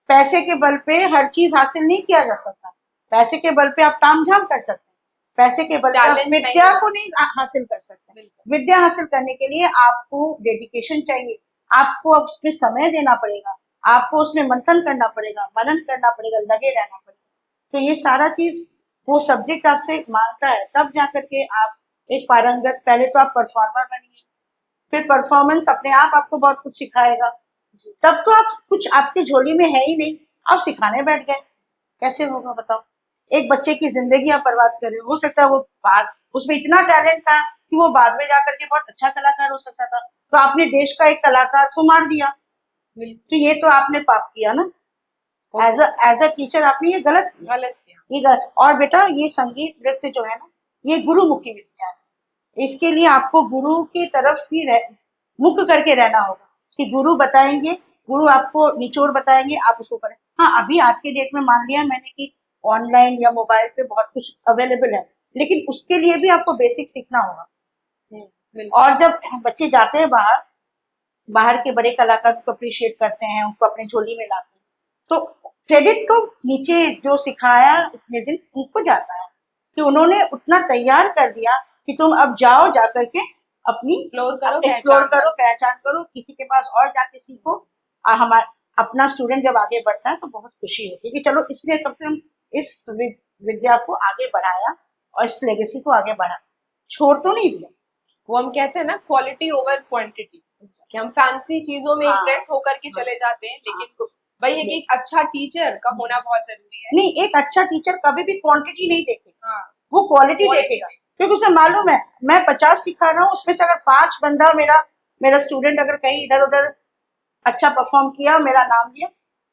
B: पैसे के बल पे हर चीज हासिल नहीं किया जा सकता। पैसे के बल पे आप तामझाम कर सकते हैं, पैसे के बल पे आप विद्या को नहीं हासिल कर सकते। विद्या हासिल करने के लिए आपको डेडिकेशन चाहिए, आपको उसमें समय देना पड़ेगा, आपको उसमें मंथन करना पड़ेगा, मनन करना पड़ेगा, लगे रहना पड़ेगा। तो ये सारा चीज वो सब्जेक्ट आपसे मांगता है, तब जाकर के आप एक पारंगत, पहले तो आप परफॉर्मर बनिए, फिर परफॉर्मेंस अपने आप आपको बहुत कुछ सिखाएगा। तब तो आप कुछ आपकी झोली में है ही नहीं, आप सिखाने बैठ गए, कैसे होगा बताओ। एक बच्चे की जिंदगी आप बर्बाद कर रहे हो सकता है वो बाद उसमें इतना टैलेंट था कि वो बाद में जाकर के बहुत अच्छा कलाकार हो सकता था, तो आपने देश का एक कलाकार को मार दिया। तो ये तो आपने पाप किया ना। एज अ टीचर आपने ये गलत किया। ये गलत। और बेटा ये संगीत नृत्य जो है ना, ये गुरुमुखी विद्या है। इसके लिए आपको गुरु की तरफ ही मुख करके रहना होगा कि गुरु बताएंगे, गुरु आपको निचोड़ बताएंगे, आप उसको करें। हाँ, अभी आज के डेट में मान लिया मैंने कि ऑनलाइन या मोबाइल पे बहुत कुछ अवेलेबल है, लेकिन उसके लिए भी आपको बेसिक सीखना होगा। और जब बच्चे जाते हैं बाहर के बड़े कलाकार को अप्रिशिएट करते हैं, उनको अपने झोली में लाते हैं, तो क्रेडिट तो नीचे जो सिखाया इतने दिन उनको जाता है कि उन्होंने उतना तैयार कर दिया कि तुम अब जाओ, जाकर के अपनी एक्सप्लोर करो, पहचान करो, किसी के पास और जाके सीखो। हमारा अपना स्टूडेंट जब आगे बढ़ता है तो बहुत खुशी होती है कि चलो इसने कम से कम इस विद्या को आगे बढ़ाया और इस लेगेसी को आगे बढ़ा, छोड़ तो नहीं दिया।
A: वो हम कहते हैं ना, क्वालिटी ओवर क्वांटिटी, कि हम फैंसी चीजों में इम्प्रेस होकर के चले जाते हैं, लेकिन वही है कि एक अच्छा टीचर का होना बहुत जरूरी है।
B: नहीं, एक अच्छा टीचर कभी भी क्वांटिटी नहीं देखेगा, वो क्वालिटी देखेगा। क्योंकि उसे मालूम है मैं 50 सिखा रहा हूँ, उसमें से अगर 5 बंदा मेरा स्टूडेंट अगर कहीं इधर उधर अच्छा परफॉर्म किया, मेरा नाम लिया,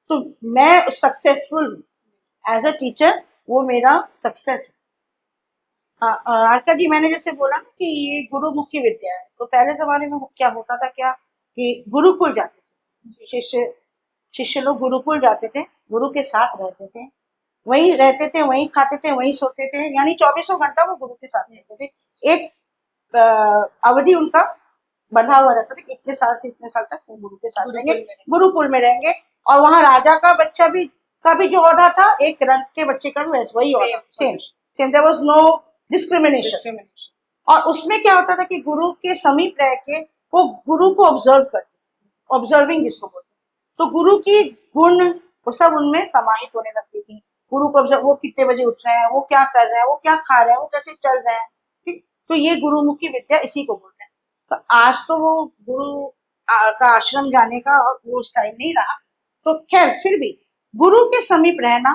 B: तो मैं सक्सेसफुल एज अ टीचर, वो मेरा सक्सेस है। आरका जी, मैंने जैसे बोला ना कि ये गुरुमुखी विद्या है, तो पहले जमाने में क्या होता था क्या कि गुरुकुल जाते थे, शिष्य लोग गुरुकुल जाते थे, गुरु के साथ रहते थे, वहीं रहते थे, वहीं खाते थे, वहीं सोते थे, यानी 24 घंटा वो गुरु के साथ रहते थे। एक अवधि उनका बंधा हुआ रहता था कि इतने साल से इतने साल तक वो गुरु के साथ रहेंगे, गुरुकुल में रहेंगे। और वहां राजा का बच्चा भी का भी जो औहदा था, एक रंग के बच्चे का भी वैसे वही औहदा, same there was no discrimination. और उसमें क्या होता था कि गुरु के समीप रह के वो गुरु को ऑब्जर्व करते, ऑब्जर्विंग जिसको बोलते, तो गुरु की गुण वो सब उनमें समाहित होने लगती थी। गुरु को ऑब्जर्व, वो कितने बजे उठ रहे हैं, वो क्या कर रहे हैं, वो क्या खा रहे हैं, वो कैसे चल रहे हैं, ठीक। तो ये गुरुमुखी विद्या इसी को बोलते हैं। तो आज तो वो गुरु का आश्रम जाने का और वो स्टाइल नहीं रहा। तो खैर, फिर भी गुरु के समीप रहना,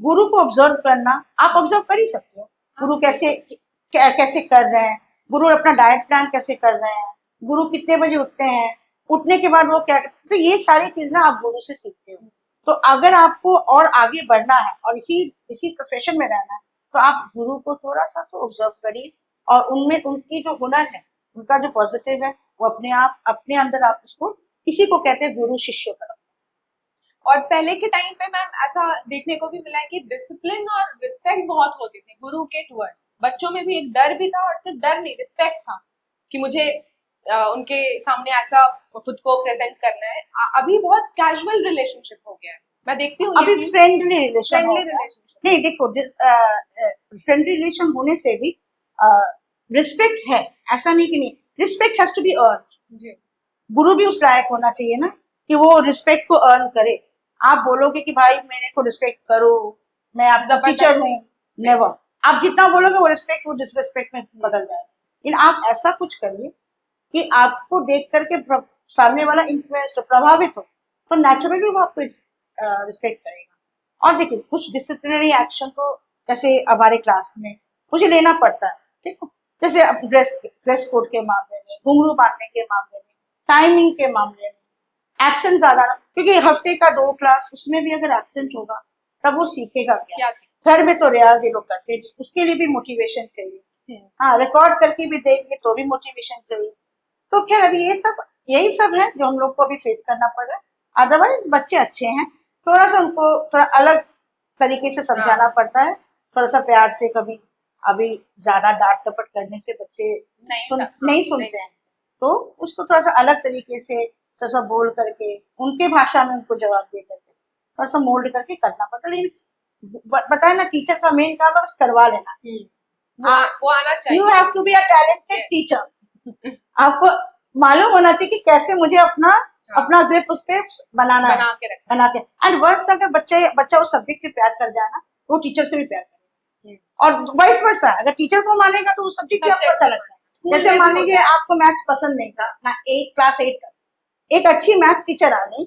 B: गुरु को ऑब्जर्व करना, आप ऑब्जर्व कर ही सकते हो गुरु कैसे कर रहे हैं, गुरु अपना डाइट प्लान कैसे कर रहे हैं, गुरु कितने बजे उठते हैं, उठने के बाद वो क्या करते, तो ये सारी चीज ना आप गुरु से सीखते हो। तो अगर आपको और आगे बढ़ना है और इसी प्रोफेशन में रहना है, तो आप गुरु को थोड़ा सा तो ऑब्जर्व करिए, और उनमें उनकी जो हुनर है, उनका जो पॉजिटिव है, वो अपने अंदर आप उसको, इसी को कहते हैं गुरु शिष्य परंपरा।
A: और पहले के टाइम पे मैम ऐसा देखने को भी मिला है कि डिसिप्लिन और रिस्पेक्ट बहुत होते थे गुरु के टुवर्ड्स। बच्चों में भी एक डर भी था, और सिर्फ डर नहीं, रिस्पेक्ट था कि मुझे उनके सामने ऐसा खुद को प्रेजेंट करना है। अभी बहुत कैजुअल रिलेशनशिप हो गया है, मैं देखती हूँ
B: अभी फ्रेंडली रिलेशन नहीं, देखो फ्रेंडली रिलेशन होने से भी रिस्पेक्ट है, ऐसा नहीं कि नहीं, respect has to be earn. गुरु भी उस लायक होना चाहिए ना कि वो रिस्पेक्ट को अर्न करे। आप बोलोगे कि भाई मेरे को रिस्पेक्ट करो, मैं आपका टीचर हूँ, नेवर। आप जितना बोलोगे वो रिस्पेक्ट वो डिसरिस्पेक्ट में बदल जाएगा। लेकिन आप ऐसा कुछ करिए कि आपको देख करके सामने वाला इन्फ्लुएंस्ड हो, प्रभावित हो, तो नेचुरली वो आपको रिस्पेक्ट करेगा। और देखिए कुछ डिसिप्लिनरी एक्शन तो जैसे हमारे क्लास में मुझे लेना पड़ता है, ठीक है, जैसे अब ड्रेस कोड के मामले में, घुंघरू बांधने के मामले में, टाइमिंग के मामले में, एब्सेंट ज्यादा ना, क्योंकि हफ्ते का 2 क्लास उसमें भी अगर एब्सेंट होगा तब वो सीखेगा क्या?
A: क्या सीख
B: घर में तो रियाज ये लोग करते नहीं, उसके लिए भी मोटिवेशन चाहिए। हाँ, रिकॉर्ड करके भी देंगे तो भी मोटिवेशन चाहिए। तो खैर अभी यही सब है जो हम लोग को अभी फेस करना पड़ रहा है। अदरवाइज बच्चे अच्छे हैं, थोड़ा सा उनको थोड़ा अलग तरीके से समझाना
A: हाँ।
B: पड़ता है, थोड़ा सा प्यार से। कभी अभी ज्यादा डांट टपट करने से बच्चे नहीं सुनते हैं, तो उसको थोड़ा सा अलग तरीके से थोड़ा सा बोल करके उनके भाषा में उनको जवाब दे करके थोड़ा सा मोल्ड करके करना पड़ता है। लेकिन बताए ना, टीचर का मेन काम है बस करवा लेना।
A: वो आना चाहिए।
B: You have to be a talented teacher. आपको मालूम होना चाहिए कि कैसे मुझे अपना ग्रिप उस पे बनाना है, बना के। एंड वर्ड्स अगर बच्चा उस सब्जेक्ट से प्यार कर जाए ना, वो टीचर से भी प्यार करेगा। और वाइस वर्सा, अगर टीचर को मानेगा तो वो सब्जेक्ट भी आपको अच्छा लगता है। जैसे मान लीजिए आपको मैथ्स पसंद नहीं था ना, क्लास 8 तक, एक अच्छी मैथ्स टीचर आ गई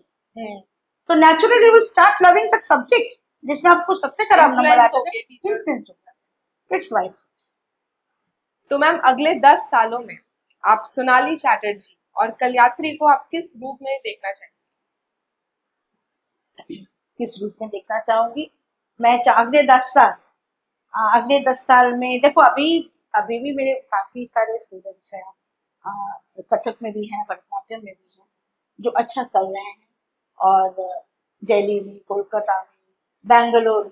B: तो naturally will start loving that subject जिसमें आपको सबसे खराब नंबर आते थे। इन्फ्लुएंस होता है, इट्स वाइस।
A: तो मैम अगले 10 सालों में आप सोनाली चैटर्जी और कलयात्री को आप किस रूप में देखना चाहेंगे?
B: किस रूप में देखना चाहूंगी मैं? अगले 10 साल में देखो, अभी भी मेरे काफी सारे स्टूडेंट्स हैं, कथक में भी हैं, भरतनाट्यम में भी हैं, जो अच्छा कर रहे हैं। और दिल्ली में, कोलकाता में, बैंगलोर में,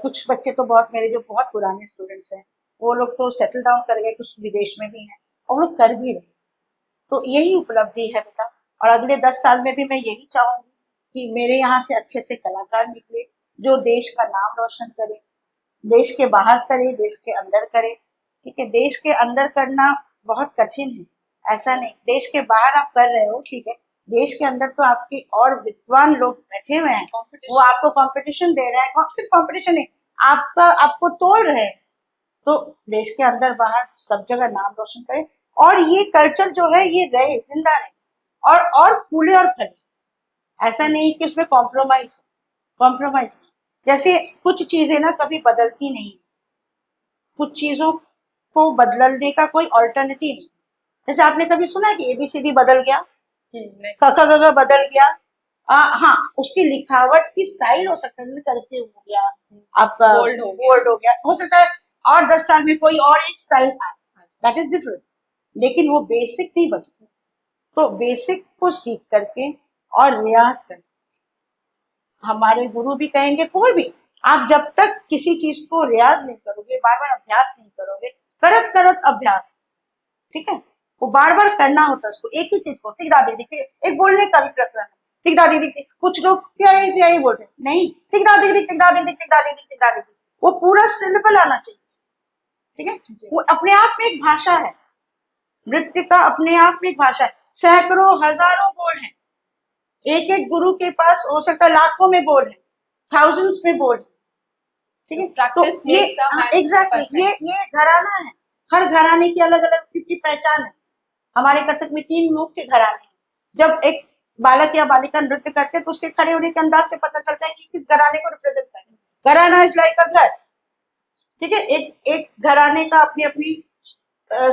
B: कुछ बच्चे तो बहुत मेरे जो बहुत पुराने स्टूडेंट्स हैं वो लोग तो सेटल डाउन कर गए, कुछ विदेश में भी हैं और लोग कर भी रहे। तो यही उपलब्धि है बेटा। और अगले 10 साल में भी मैं यही चाहूंगी कि मेरे यहाँ से अच्छे अच्छे कलाकार निकले जो देश का नाम रोशन करे, देश के बाहर करे, देश के अंदर करे। ठीक है, देश के अंदर करना बहुत कठिन है, ऐसा नहीं। देश के बाहर आप कर रहे हो, ठीक है, देश के अंदर तो आपके और विद्वान लोग बैठे हुए हैं, वो आपको कंपटीशन दे रहे हैं। सिर्फ कंपटीशन नहीं, आपको तोड़ रहे हैं। तो देश के अंदर बाहर सब जगह नाम रोशन करे और ये कल्चर जो है ये रहे, जिंदा रहे और फूले और फले। ऐसा नहीं कि उसमें कॉम्प्रोमाइज नहीं। जैसे कुछ चीजें ना कभी बदलती नहीं, कुछ चीजों को बदलने का कोई ऑल्टरनेटिव नहीं। जैसे आपने कभी सुना है कि एबीसीडी बदल गया, क ख ग घ बदल गया? हाँ, उसकी लिखावट की स्टाइल हो सकता है, कर्सिव हो गया, आपका बोल्ड हो गया, हो सकता है और 10 साल में कोई और एक स्टाइल आए, दैट इज डिफरेंट। लेकिन वो बेसिक नहीं बदले। तो बेसिक को सीख करके और रियाज करके, हमारे गुरु भी कहेंगे, कोई भी, आप जब तक किसी चीज को रियाज नहीं करोगे, बार बार अभ्यास नहीं करोगे, करत करत अभ्यास, ठीक है, वो बार बार करना होता है उसको, एक ही चीज को तिकदा दीदी। एक बोलने का भी प्रकरण है, तिकदा दीदी। कुछ लोग क्या यही बोलते हैं, नहीं, तिकदा दीदी तिकदा दीदी तिकदा दीदी तिकदा दीदी, वो पूरा सिलेबल आना चाहिए। ठीक है, वो अपने आप में एक भाषा है, नृत्य का अपने आप में एक भाषा है। सैकड़ों हजारों बोल हैं, एक एक गुरु के पास हो सकता है लाखों में बोल है, थाउजेंड्स में बोल है। ठीक है, तो ये एग्जैक्टली ये घराना है। हर घराने की अलग अलग की पहचान है। हमारे कथक में 3 मुख्य घराने हैं। जब एक बालक या बालिका नृत्य करते हैं तो उसके खड़े होने के अंदाज से पता चलता है कि किस घराने को रिप्रेजेंट कर रहे हैं। घराना इज लाइक अ घर। ठीक है, एक घराने का अपनी अपनी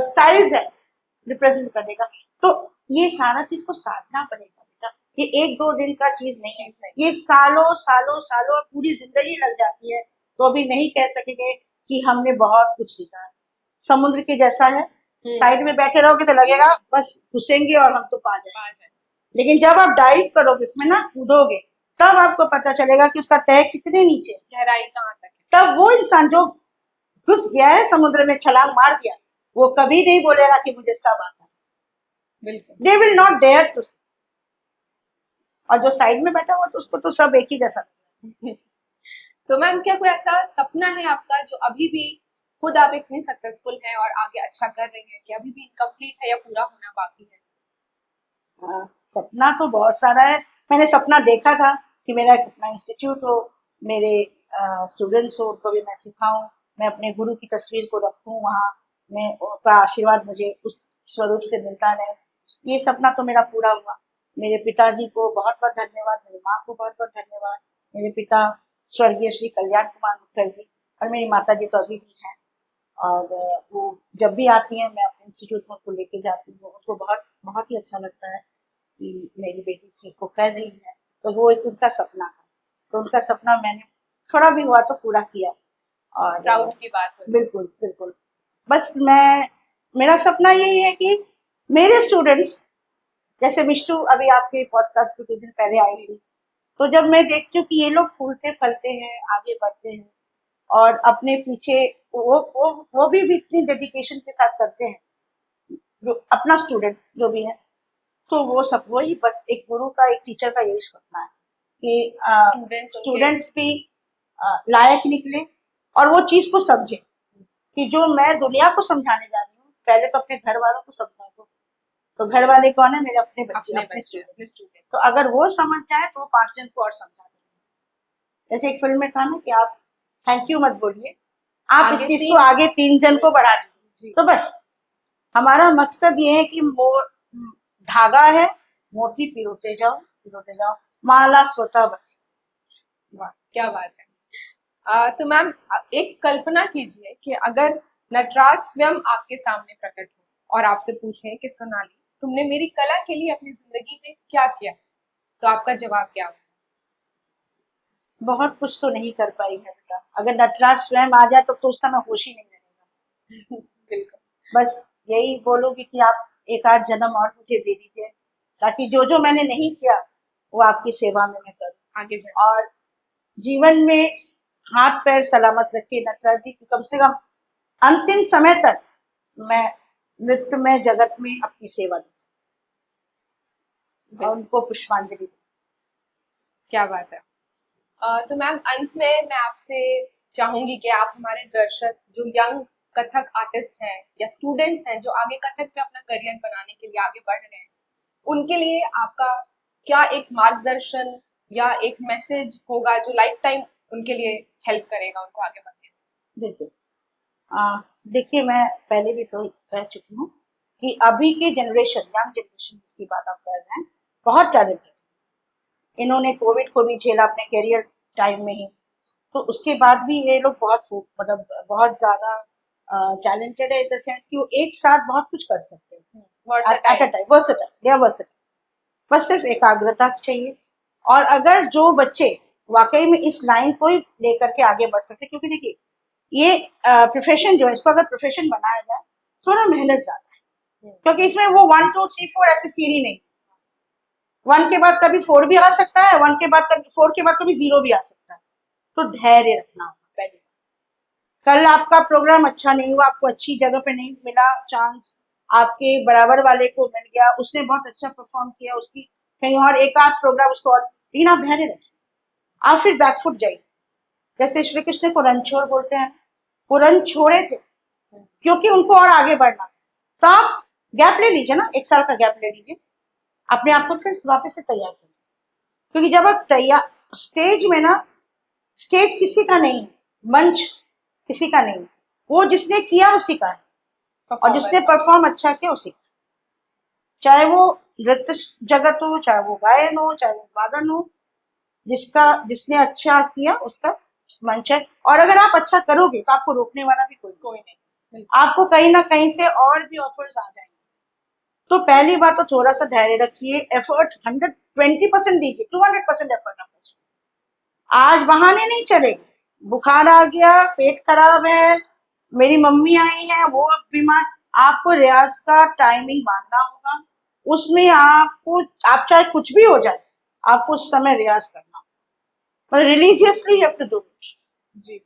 B: स्टाइल्स है रिप्रेजेंट करने का। तो ये सारा चीज को साधना पड़ेगा बेटा, ये 1-2 दिन का चीज नहीं है, ये सालों सालों सालों पूरी जिंदगी लग जाती है। तो अभी नहीं कह सकेंगे कि हमने बहुत कुछ सीखा। समुद्र के जैसा है, साइड में बैठे रहोगे तो लगेगा बस घुसेंगे और हम तो पा जाएंगे, लेकिन जब आप डाइव करोगे इसमें ना, कूदोगे, तब आपको पता चलेगा कि उसका तह कितने नीचे, गहराई कहाँ तक है। तब वो इंसान जो घुस गया है समुद्र में, छलांग मार दिया, वो कभी नहीं बोलेगा कि मुझे सब आता है। बिल्कुल, they will not dare to. और जो साइड में बैठा हुआ तो उसको तो सब एक ही जैसा।
A: तो मैम क्या कोई ऐसा सपना है आपका जो अभी भी, खुद आप इतनी सक्सेसफुल हैं और आगे अच्छा कर रही हैं, कि अभी भी इनकम्प्लीट है या पूरा होना बाकी है?
B: सपना तो बहुत सारा है। मैंने सपना देखा था कि मेरा अपना इंस्टीट्यूट हो, मेरे स्टूडेंट्स हो, उनको भी मैं सिखाऊं, मैं अपने गुरु की तस्वीर को रखूं वहाँ, मैं उनका आशीर्वाद मुझे उस स्वरूप से मिलता रहे। ये सपना तो मेरा पूरा हुआ। मेरे पिताजी को बहुत बहुत धन्यवाद, मेरी माँ को बहुत बहुत धन्यवाद, मेरे पिता स्वर्गीय श्री कल्याण कुमार मुखर्जी, और मेरी माता जी तो अभी भी हैं। और वो जब भी आती हैं मैं अपने इंस्टीट्यूट में उनको लेके जाती हूँ। उनको बहुत बहुत ही अच्छा लगता है कि मेरी बेटी इस चीज़ को कर रही है। तो वो एक उनका सपना था, तो उनका सपना मैंने थोड़ा भी हुआ तो पूरा किया। और
A: प्राउड की बात है।
B: बिल्कुल बिल्कुल। बस मेरा सपना यही है कि मेरे स्टूडेंट्स, जैसे मिष्टू अभी आपके पॉडकास्ट पे कुछ दिन पहले आई थी, तो जब मैं देखती हूँ कि ये लोग फूलते फलते हैं, आगे बढ़ते हैं, और अपने पीछे वो भी इतनी डेडिकेशन के साथ करते हैं, जो अपना स्टूडेंट जो भी है, तो वो सब वही बस एक गुरु का, एक टीचर का यही सपना है कि स्टूडेंट्स भी लायक निकले और वो चीज को समझे कि जो मैं दुनिया को समझाने जा रही हूँ, पहले तो अपने घर वालों को समझा दो। तो घर वाले कौन है? मेरे अपने बच्चे, अपने स्टूडेंट। तो अगर वो समझ जाए तो वो 5 जन को और समझा देंगे। जैसे एक फिल्म में था ना कि आप थैंक यू मत बोलिए, आप इस चीज को आगे 3 जन को बढ़ा दीजिए। तो बस हमारा मकसद ये है कि धागा है, मोती पिरोते जाओ, माला स्वतः बने।
A: वाह, क्या बात है। तो मैम एक कल्पना कीजिए कि अगर नटराज स्वयं आपके सामने प्रकट हो और आपसे पूछे कि सोनाली, तुमने मेरी कला के लिए अपनी जिंदगी में क्या किया, तो आपका जवाब क्या होगा?
B: बहुत कुछ तो नहीं कर पाई है बेटा। अगर नटराज स्वयं आ जाए तो उस समय होश ही नहीं रहेगा।
A: बिल्कुल।
B: बस यही बोलूंगी कि आप एक आध जन्म और मुझे दे दीजिए, ताकि जो जो मैंने नहीं किया वो आपकी सेवा में मैं करूँ
A: आगे जाए।
B: और जीवन में हाथ पैर सलामत रखिए नटराज जी की, कम से कम अंतिम समय तक मैं नृत्य में, जगत में अपनी सेवा दे सकूं और उनको पुष्पांजलि दूं।
A: क्या बात है। तो मैम अंत में मैं आपसे चाहूंगी कि आप हमारे दर्शक जो यंग कथक आर्टिस्ट हैं या स्टूडेंट्स हैं जो आगे कथक पे अपना करियर बनाने के लिए आगे बढ़ रहे हैं, उनके लिए आपका क्या एक मार्गदर्शन या एक मैसेज होगा जो लाइफ टाइम उनके लिए हेल्प करेगा उनको आगे बढ़ने में?
B: बिल्कुल। देखिए, मैं पहले भी तो कह चुकी हूँ कि अभी के जनरेशन, यंग जनरेशन जिसकी बात आप कर रहे हैं, बहुत टैलेंटेड। इन्होंने कोविड को भी झेला अपने करियर टाइम में ही, तो उसके बाद भी ये लोग मतलब बहुत ज्यादा टैलेंटेड है, इन द सेंस कि वो एक साथ बहुत कुछ कर सकते हैं एट अ टाइम। वर्सेटाइल। बस सिर्फ एकाग्रता चाहिए। और अगर जो बच्चे वाकई में इस लाइन को ही लेकर के आगे बढ़ सकते, क्योंकि देखिए ये प्रोफेशन जो है, इसको अगर प्रोफेशन बनाया जाए थोड़ा मेहनत ज्यादा है, क्योंकि इसमें वो 1 2 3 4 ऐसे सीढ़ी नहीं। 1 के बाद कभी 4 भी आ सकता है, 1 के बाद कभी 4 के बाद कभी 0 भी आ सकता है। तो धैर्य रखना होगा पहले। कल आपका प्रोग्राम अच्छा नहीं हुआ, आपको अच्छी जगह पे नहीं मिला चांस, आपके बराबर वाले को मिल गया, उसने बहुत अच्छा परफॉर्म किया, उसकी कहीं और एक आध प्रोग्राम उसको और, लेकिन आप धैर्य रखिए, आप फिर बैकफुट जाइए। जैसे श्री कृष्ण को रणछोड़ बोलते हैं, वो रण छोड़े थे क्योंकि उनको और आगे बढ़ना था। तो आप गैप ले लीजिए ना, 1 साल का गैप ले लीजिए, अपने आप को फिर वापस से तैयार करिए। क्योंकि जब आप तैयार, स्टेज में ना, स्टेज किसी का नहीं, मंच किसी का नहीं, वो जिसने किया उसी का है, और जिसने परफॉर्म अच्छा किया उसी का। चाहे वो नृत्य जगत हो, चाहे वो गायन हो, चाहे वो वादन हो, जिसने अच्छा किया उसका मंच है। और अगर आप अच्छा करोगे तो आपको रोकने वाला भी कोई नहीं। आपको कहीं ना कहीं से और भी ऑफर्स आ जाएंगे। तो पहली बात तो थोड़ा सा धैर्य रखिए, एफर्ट 120% दीजिए, 200% एफर्ट आपको चाहिए। आज बहाने नहीं चलेंगे, बुखार आ गया, पेट खराब है, मेरी मम्मी आई है, वो बीमार, आपको रियाज का टाइमिंग मानना होगा। उसमें आप चाहे कुछ भी हो जाए, आपको उस समय रियाज करना होगा। Religiously you have to do it. जी,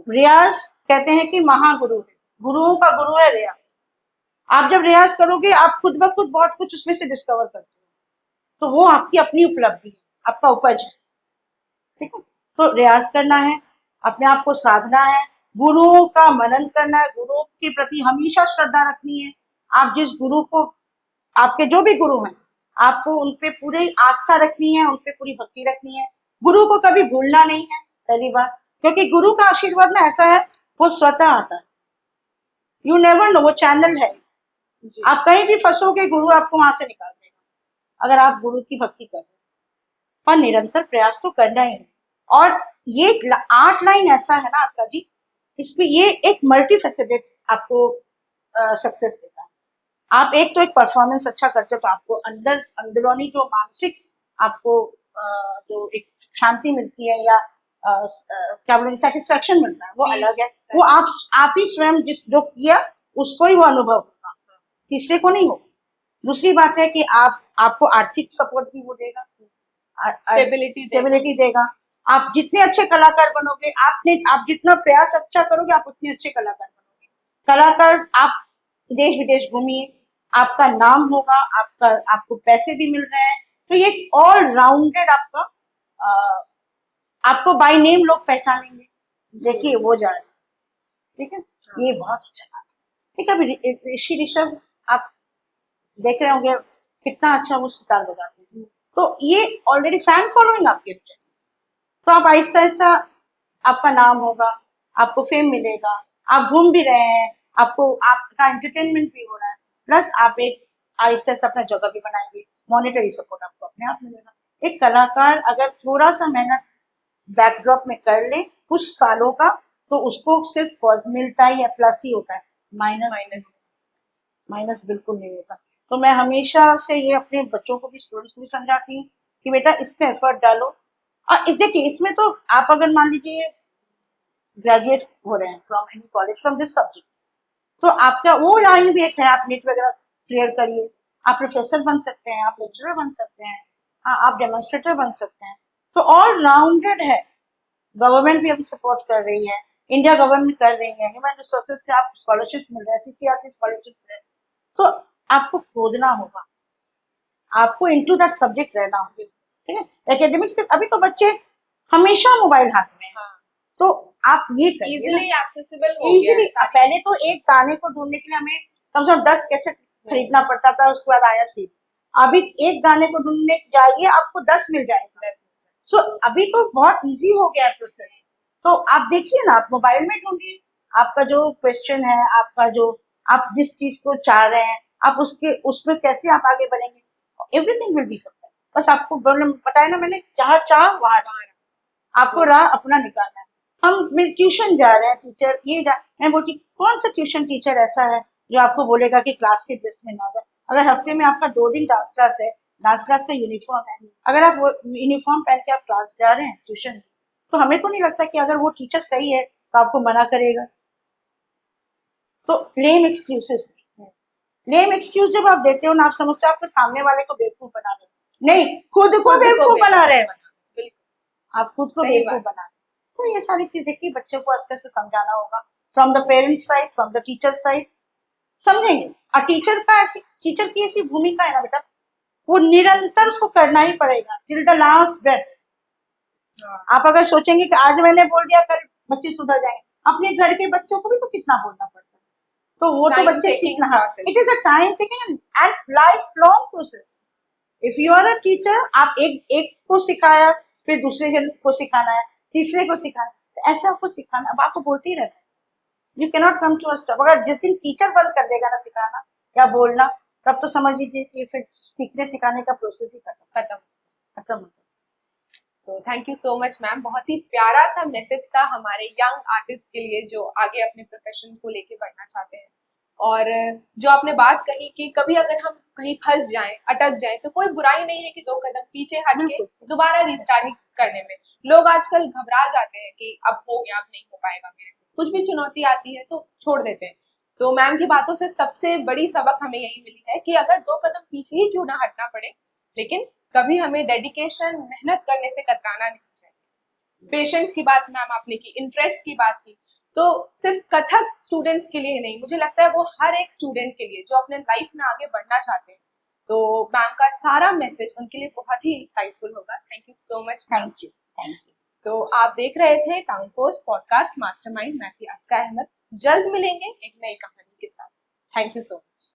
B: रियाज कहते हैं कि महागुरु है, गुरुओं का गुरु है रियाज। आप जब रियाज करोगे आप खुद ब खुद बहुत कुछ उसमें से डिस्कवर करते हो, तो वो आपकी अपनी उपलब्धि है, आपका उपज है। ठीक है, तो रियाज करना है, अपने आप को साधना है, गुरुओं का मनन करना है, गुरुओं के प्रति हमेशा श्रद्धा रखनी है। आप जिस गुरु को, आपके जो भी गुरु हैं, आपको उन पे पूरी आस्था रखनी है, उन पे पूरी भक्ति रखनी है। गुरु को कभी भूलना नहीं है, पहली बात, क्योंकि गुरु का आशीर्वाद ना ऐसा है, वो स्वतः आता है। यू नेवर नो, वो चैनल है,
A: जी।
B: आप कहीं भी फंसोगे, गुरु आपको वहां से निकाल देगा अगर आप गुरु की भक्ति कर रहे हो। और निरंतर प्रयास तो करना ही है। और ये 8 लाइन ऐसा है ना आपका जी, इसमें ये एक मल्टी फेसेटेड आपको सक्सेस देता है। आप एक तो एक परफॉर्मेंस अच्छा करते हो तो आपको अंदरूनी जो मानसिक आपको जो एक शांति मिलती है या क्या बोलेंगे सेटिस्फेक्शन मिलता है, वो
A: Peace,
B: अलग है। वो आप ही स्वयं जिस जो किया उसको ही वो अनुभव होगा, तीसरे को नहीं होगा। दूसरी बात है कि आपको आर्थिक सपोर्ट भी वो देगा, स्टेबिलिटी देगा। आप जितने अच्छे कलाकार बनोगे, आप जितना प्रयास अच्छा करोगे, आप उतने अच्छे कलाकार बनोगे। कलाकार आप देश विदेश घूमिए, आपका नाम होगा, आपको पैसे भी मिल रहे हैं, तो ये ऑल राउंडेड आपका आपको बाय नेम लोग पहचानेंगे, देखिए वो जा रहे हैं, ठीक है। ये बहुत अच्छा बात है। ठीक है, अभी ऋषि ऋषभ आप देख रहे होंगे कितना अच्छा वो सितार बजाते हैं, तो ये ऑलरेडी फैन फॉलोइंग आपके चाहिए, तो आप आहिस्ता आहिस्ता आपका नाम होगा, आपको फेम मिलेगा, आप घूम भी रहे हैं, आपका एंटरटेनमेंट भी हो रहा है, प्लस आप एक आहिस्ता आहिस्ता अपना जगह भी बनाएंगे, मॉनेटरी सपोर्ट आपको अपने आप मिलेगा। एक कलाकार अगर थोड़ा सा मेहनत बैकड्रॉप में कर ले कुछ सालों का, तो उसको सिर्फ मिलता ही है, प्लस ही होता है, माइनस बिल्कुल नहीं होता। तो मैं हमेशा से ये अपने बच्चों को भी, स्टूडेंट्स को भी समझाती हूँ कि बेटा इस पे एफर्ट डालो। और देखिए इसमें तो आप अगर मान लीजिए ग्रेजुएट हो रहे हैं from any college from this subject, तो आपका वो लाइन भी एक है, आप नीट वगैरह क्लियर करिए, आप प्रोफेसर बन सकते हैं, आप लेक्चरर बन सकते हैं, आप डेमोन्स्ट्रेटर बन सकते हैं, तो ऑल राउंडेड है। गवर्नमेंट भी अभी सपोर्ट कर रही है, इंडिया गवर्नमेंट कर रही है, ह्यूमन रिसोर्सेज से आप स्कॉलरशिप मिल रहा है, सीसीआरटी स्कॉलरशिप है, तो आपको खोदना होगा, आपको इनटू दैट सब्जेक्ट रहना होगा, ठीक है। एकेडमिक्स के अभी तो बच्चे हमेशा मोबाइल हाथ में है, तो आप ये
A: इजीली एक्सेसिबल हो
B: इजीली।
A: गया है।
B: पहले तो एक गाने को ढूंढने के लिए हमें कम से कम 10 कैसेट खरीदना पड़ता था, उसके बाद आया सीडी। अभी एक गाने को ढूंढने जाइए आपको 10 मिल जाएगा। सो अभी तो बहुत इजी हो गया है प्रोसेस। तो आप देखिए ना, आप मोबाइल में ढूंढिए, आपका जो क्वेश्चन है, आपका जो आप जिस चीज को चाह रहे हैं, आप उसमें कैसे आप आगे बढ़ेंगे, एवरीथिंग विल बी सकता है। बस आपको बताया ना मैंने, जहाँ चाह वहां आपको राह अपना निकालना है। हम ट्यूशन जा रहे हैं, टीचर ये मैं बोलती कौन सा ट्यूशन टीचर ऐसा है जो आपको बोलेगा कि क्लास के ड्रेस में ना जाए। अगर हफ्ते में आपका 2 दिन डांस क्लास है, डांस क्लास का यूनिफॉर्म है, अगर आप वो यूनिफॉर्म पहन के आप क्लास जा रहे हैं ट्यूशन, तो हमें तो नहीं लगता कि अगर वो टीचर सही है तो आपको मना करेगा। तो लेम एक्सक्यूजेस लेम एक्सक्यूज जब आप देते हो ना, आप समझते हो आपके सामने वाले को बेवकूफ बना रहे हो, नहीं खुद को बेवकूफ बना रहे हो, आप खुद को बेवकूफ बना रहे हो। तो ये सारी चीज देखिए बच्चों को अच्छे से समझाना होगा, from the parents side, from the teacher side, समझेंगे। और टीचर की ऐसी भूमिका है ना बेटा, वो निरंतर उसको करना ही पड़ेगा टिल द लास्ट ब्रेथ। आप अगर सोचेंगे कि आज मैंने बोल दिया कल बच्चे सुधर जाएंगे, अपने घर के बच्चों को भी तो कितना बोलना पड़ता है, तो वो तो बच्चे सीखना है। It is a time taking and life long process. If you are a teacher, आप एक को सिखाया, फिर दूसरे जन को सिखाना है, तीसरे को सिखाना, तो ऐसे आपको सिखाना, अब आपको बोलते ही रहना है। You cannot come to a stop. अगर जिस दिन टीचर बंद कर देगा ना सिखाना या बोलना, तब तो समझ लीजिए कि फिर सीखने सिखाने का प्रोसेस ही खत्म।
A: तो thank you so much ma'am, बहुत ही प्यारा सा मैसेज था हमारे यंग आर्टिस्ट के लिए जो आगे अपने प्रोफेशन को लेके बढ़ना चाहते हैं। और जो आपने बात कही कि कभी अगर हम कहीं फंस जाएं, अटक जाएं, तो कोई बुराई नहीं है कि 2 कदम पीछे हट के दोबारा रिस्टार्ट करने में। लोग आजकल घबरा जाते हैं कि अब हो गया, अब नहीं हो पाएगा मेरे से, कुछ भी चुनौती आती है तो छोड़ देते हैं। तो मैम की बातों से सबसे बड़ी सबक हमें यही मिली है कि अगर 2 कदम पीछे ही क्यों ना हटना पड़े, लेकिन कभी हमें डेडिकेशन, मेहनत करने से कतराना नहीं चाहिए। पेशेंस की बात मैम आपने की, इंटरेस्ट की बात की, तो सिर्फ कथक स्टूडेंट्स के लिए नहीं, मुझे लगता है वो हर एक स्टूडेंट के लिए जो अपने लाइफ में आगे बढ़ना चाहते हैं। तो मैम का सारा मैसेज उनके लिए बहुत ही इंसाइटफुल होगा। Thank you so much.
B: Thank you.
A: तो आप देख रहे थे टाउन पोस्ट पॉडकास्ट मास्टरमाइंड, मैं थी अस्का अहमद। जल्द मिलेंगे एक नई कहानी के साथ। Thank you so much.